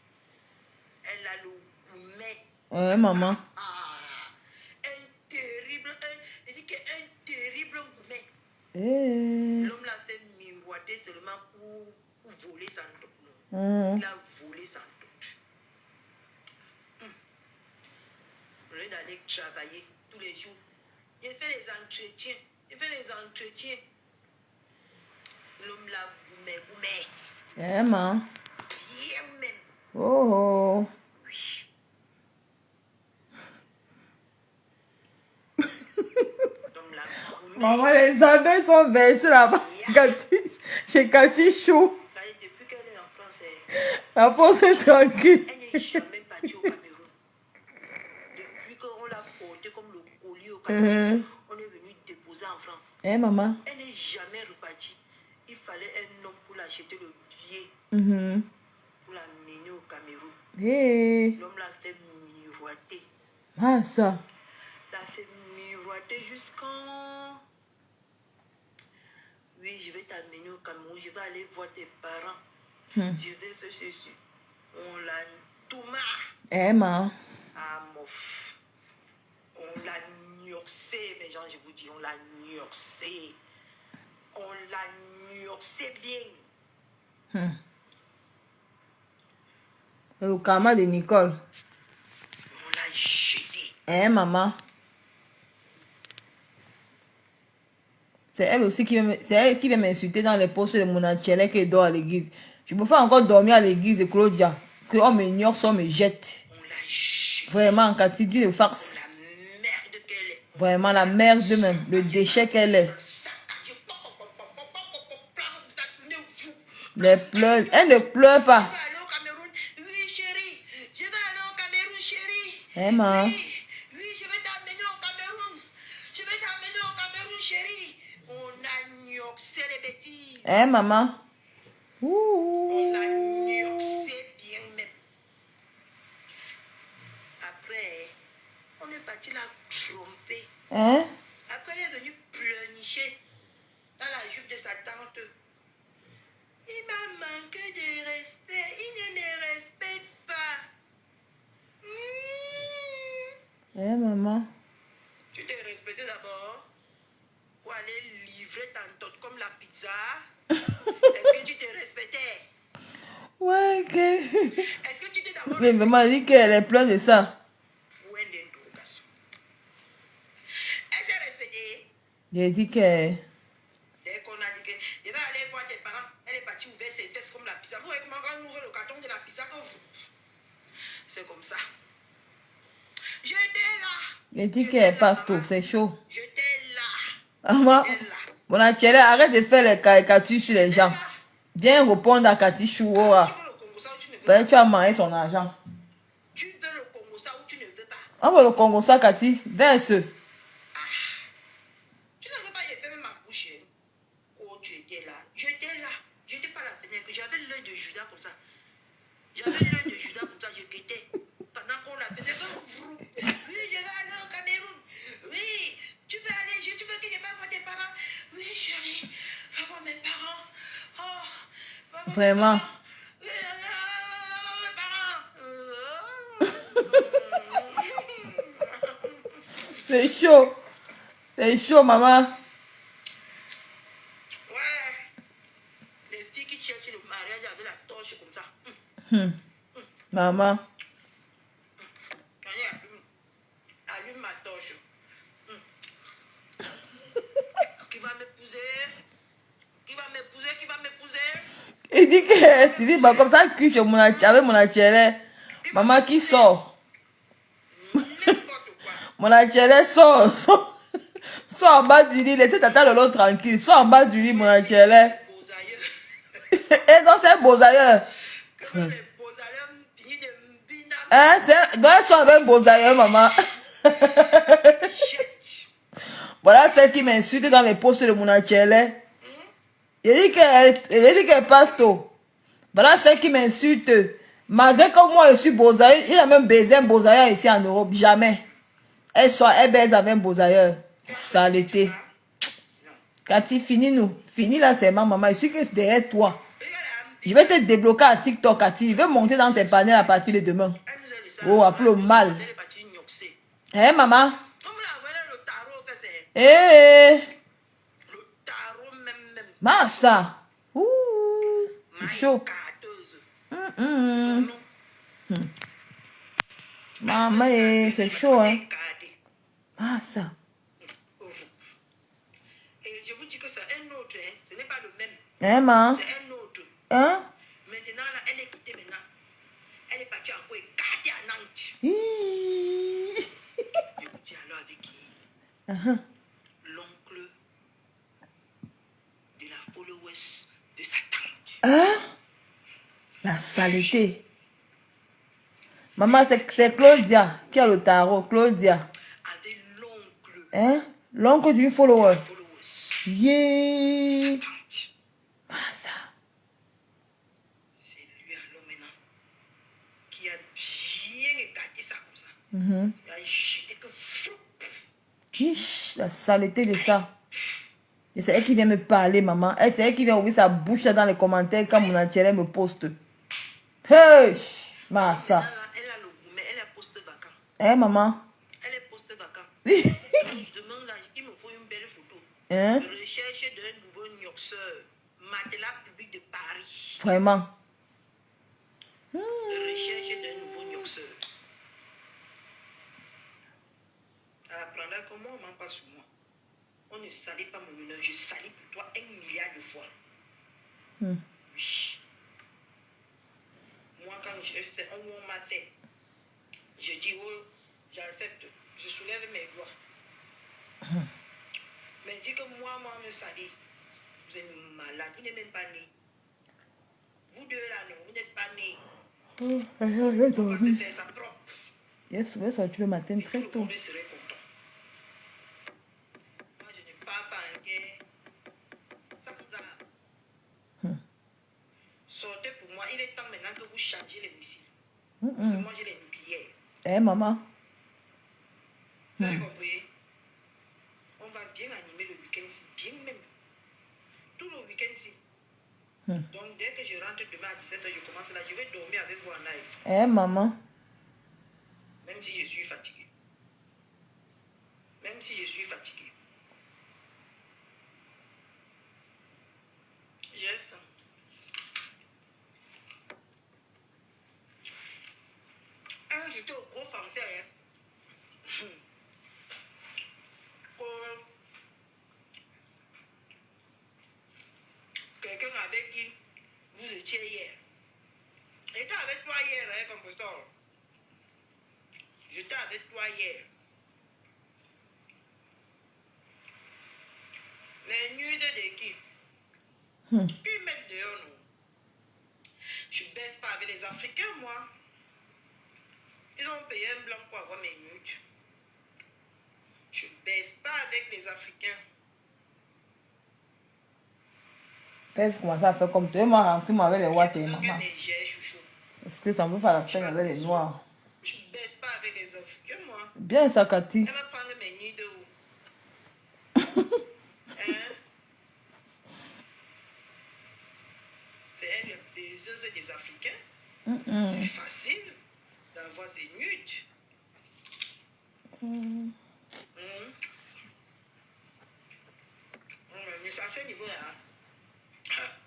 Elle a le gourmet. Eh, maman. Un terrible, il dit qu'un terrible gourmet. Eh. L'homme l'a fait miroiter seulement pour voler sans doute. Il a volé sans doute. Au lieu d'aller travailler tous les jours, il fait les entretiens. L'homme l'a gourmet. Eh, maman. Bien même. Oh. Oui. L'homme l'a gourmet. Maman, les abeilles sont versées là-bas. Chez Cathy Chou. Depuis qu'elle est en France, La France est tranquille. elle n'est jamais partie au Cameroun. Depuis qu'on l'a portée comme le colis au Cameroun, on est venu déposer en France. Eh, maman. Elle n'est jamais repartie. Il fallait un homme pour l'acheter le billet, Mhm. pour l'amener au Cameroun. Hey. L'homme l'a fait miroiter. Ah, ça. L'a fait miroiter jusqu'en... Oui, je vais t'amener au Cameroun, je vais aller voir tes parents. Hmm. Je vais faire ceci. On l'a tout marre. Eh, ma. Ah, mof. On l'a nioxé, mes gens, je vous dis, on l'a nioxé. On l'a nioxé bien. Hmm. Le karma de Nicole. On l'a jeté. Eh, maman. C'est elle aussi c'est elle qui vient m'insulter dans les postes de mon Achelle qui dort à l'église. Je me fais encore dormir à l'église de Claudia. Que on m'ignore, on me jette. On l'a jeté. Vraiment, Cathy, dis de farce. La merde qu'elle est. Vraiment, la merde même. Le déchet qu'elle est. Les pleurs. Elle ne pleure pas. Je vais aller au Cameroun. Oui, chérie. Je vais aller au Cameroun, chérie. Eh, ma. Oui, oui, je vais t'amener au Cameroun. Je vais t'amener au Cameroun, chérie. On a nioxé les bêtises. Eh, maman. On a Ouh. nioxé bien même. Après, on est parti la tromper. Hein? Après, elle est venue pleurnicher dans la jupe de sa tante. Il m'a manqué de respect. Il ne me respecte pas. Eh, maman. Tu t'es respecté d'abord pour aller livrer ta tante comme la pizza. Est-ce que tu t'es respecté? Ouais, ok. Est-ce que tu t'es d'abord J'ai vraiment dit qu'elle est pleine de ça. Point d'interrogation. Elle s'est respectée. J'ai dit que... Dès qu'on a dit que je vais aller voir tes parents, elle est partie ouvrir ses fesses comme la pizza. Vous voyez comment on ouvre le carton de la pizza que vous. C'est comme ça. J'étais là. J'ai dit qu'elle passe tout, c'est chaud. J'étais là. Maman, J'étais là. mon Achelle, arrête de faire les caricatures sur les gens. Viens répondre à Cathy Tu Choura. veux le Congo ça ou tu ne veux Ben, pas? tu as mangé son argent. Tu veux le Congo ça ou tu ne veux pas? On va le Congo ça, Cathy. Verse. Tu ne veux pas y faire ma bouche. Hein? Oh, tu étais là. J'étais là. J'étais pas à la fenêtre. J'avais l'œil de Judas comme ça. J'avais l'œil de Judas comme ça. Je guettais. Pendant qu'on la faisait. Oui, je vais aller au Cameroun. Oui, tu veux aller. Tu veux que je va voir tes parents. Oui, chérie. Va voir mes parents. Oh, va voir mes Vraiment. parents. Oui, va voir mes parents. C'est chaud. C'est chaud, maman. Ouais. Les filles qui cherchent le mariage avec la torche comme ça. Maman. Allez, allume ma torche. Qui va m'épouser? Qui va m'épouser? Qui va m'épouser? Il dit que Sylvie, bah, comme ça, que chez mon avec mon Achelle. Maman qui sort. N'importe quoi. Mon Achelle sort. Sors en bas du lit. Laissez tata de l'autre tranquille. Sors en bas du lit, mon Achelle. Beaux aïeux. Et donc, c'est beaux ailleurs. Que les beaux aïeux finissent de m'bina. Hein, c'est, donc, elles sont avec beaux ailleurs, maman. Jette. Voilà celle qui m'insulte dans les posts de mon Achelle. Il dit qu'elle passe tôt. Voilà celle qui m'insulte. Malgré que moi, je suis Beausailleur, il a même baisé un Beausailleur ici en Europe. Jamais. Elle baise avec un Beausailleur. Saleté. Cathy, finis nous. Finis là, c'est ma maman. Je suis que derrière toi. Je vais te débloquer à TikTok, Cathy. Je vais monter dans tes panels à partir de demain. Oh, après le mal. Elle est partie nioxer. Hein, maman? Comme là, voilà le tarot que c'est. Eh, Le tarot même. Massa. Ouh, Ma chaud. carteuse. Hum, Son hum. nom. Maman, c'est chaud, hein. Gardé. Massa. Et je vous dis que c'est un autre, hein. Ce n'est pas le même. Hein, maman? C'est un autre. Hein? Maintenant, là, elle est quittée maintenant. Elle est partie encore écartée à Nantes. Hi. Je vous dis alors avec qui? Uh-huh. L'oncle de la followeuse de sa tante. Hein? La saleté. Maman, c'est Claudia qui a le tarot. Claudia. Avec l'oncle Hein? L'oncle d'une follower. followeuse. Yeah. Sa tante. Mhm. Il a jeté que fou. Hich, la saleté de ça. Et c'est elle qui vient me parler, maman. C'est elle qui vient ouvrir sa bouche là dans les commentaires quand mon entière me poste. Hey, Massa. Là, elle a le goût, mais elle est poste vacant. Hein, maman? Elle est poste vacant. Hein? Je demande là, il me faut une belle photo. Je recherche d'un nouveau nioxeur. Matelas public de Paris. Vraiment. Je recherche d'un nouveau nioxeur. Elle apprendra comment on m'en passe sur moi. On ne salit pas mon honneur. Je salis pour toi 1 milliard de fois. Oui. Moi, quand je fais on m'a fait, je dis, oh, j'accepte. Je soulève mes doigts. Mais dis que moi, me salis. Vous êtes malade. Vous n'êtes même pas né. Vous deux là, non, vous n'êtes pas nés. On va se faire ça propre. Yes, ouais, sorti le matin très Tout le tôt. monde serait content. Moi, je ne parle pas en guerre. Ça vous a... Sortez pour moi. Il est temps maintenant que vous changiez les missiles. Parce que moi, j'ai les nucléaires. Eh, maman. Vous avez compris? On va bien animer le week-end-ci. Bien même. Tout le week-end-ci. Donc, dès que je rentre demain à 17h, je commence là. Je vais dormir avec vous en live. Eh, maman. Même si je suis fatigué. Même si je suis fatigué. J'ai faim. J'étais au gros français. Hein. Quelqu'un avec qui vous étiez hier. J'étais avec toi hier, hein, composteur. J'étais avec toi hier. Les nuits de qui? Qui mettent dehors, nous? Je baisse pas avec les Africains, moi. Ils ont payé un blanc pour avoir mes nudes. Je baisse pas avec les Africains. Père, commencer à faire comme toi. Moi, rentrer avec les watts et maman. Niger, chouchou. Parce que ça me fait pas la peine avec les noirs. Je baisse pas avec les Africains, moi. Bien, ça, Cathy. Elle va prendre mes nuits de où? Hein? C'est elle, les baiseuses des Africains. C'est facile d'avoir des nudes. Mais ça fait niveau là.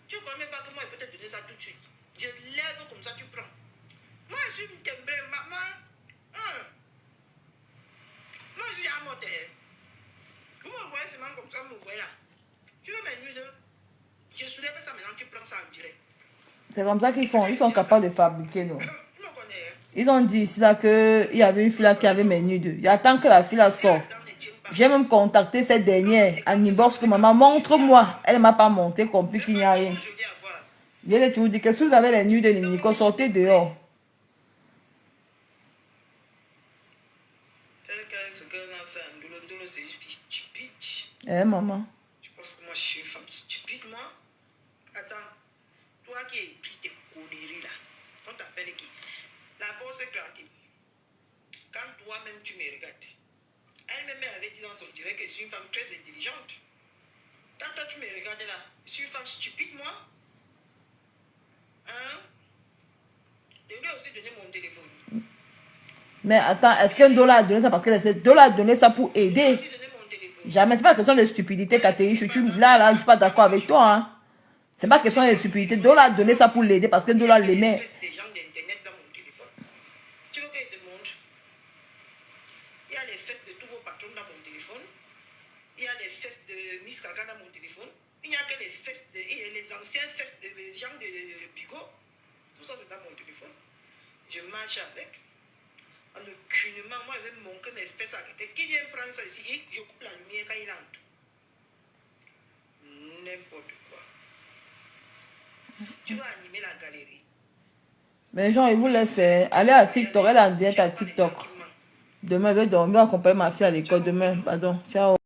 Tu ne crois même pas que moi, je peux te donner ça tout de suite. Je lève comme ça, tu prends. Moi, je suis une timbrée, maman. Moi, je suis à mon terre. Vous me voyez seulement comme ça, vous me voyez là. Tu veux mes nudes? Je soulève ça maintenant, tu prends ça en direct. C'est comme ça qu'ils font. Ils sont capables de fabriquer, non? Tu me connais. Ils ont dit ici là qu'il y avait une fille là qui avait mes nudes. J'attends que la fille là sorte. J'ai même contacté cette dernière à Nibosk. Maman, montre-moi. Elle ne m'a pas montré, compris qu'il n'y a rien. J'ai toujours dit que si vous avez les nudes de Nico, sortez dehors. Eh, maman. Tu penses que moi je suis une femme stupide, moi? Attends, toi qui écris tes conneries là, on t'appelle qui? La force est créative. Quand toi-même tu me regardes, elle-même avait dit dans son direct que je suis une femme très intelligente. Quand toi tu me regardes là, je suis une femme stupide, moi? Hein? Je lui ai aussi donné mon téléphone. Mais attends, est-ce qu'un dollar a donné ça parce que le dollar a donné ça pour aider? Jamais, c'est pas question de stupidité, Catherine. Je suis pas d'accord avec toi. Hein. C'est pas question de stupidité. Dollar a donné ça pour l'aider parce que dollar l'aimait. Des gens d'internet dans mon téléphone. Tu veux que je te montre? Il y a les fesses de tous vos patrons dans mon téléphone. Il y a les fesses de Miss Kaga dans mon téléphone. Il n'y a que les fesses de les anciennes fesses de gens de Bigot. Tout ça c'est dans mon téléphone. Je marche avec. En aucunement, moi je vais montrer mes fesses à quelqu'un. Qui vient prendre ça ici? Je coupe la lumière quand il entre. N'importe quoi. Tu vas animer la galerie. Mais Jean, il vous laisse aller à TikTok. Elle est en direct à TikTok. Demain, je vais dormir, accompagner ma fille à l'école. Demain, pardon. Ciao.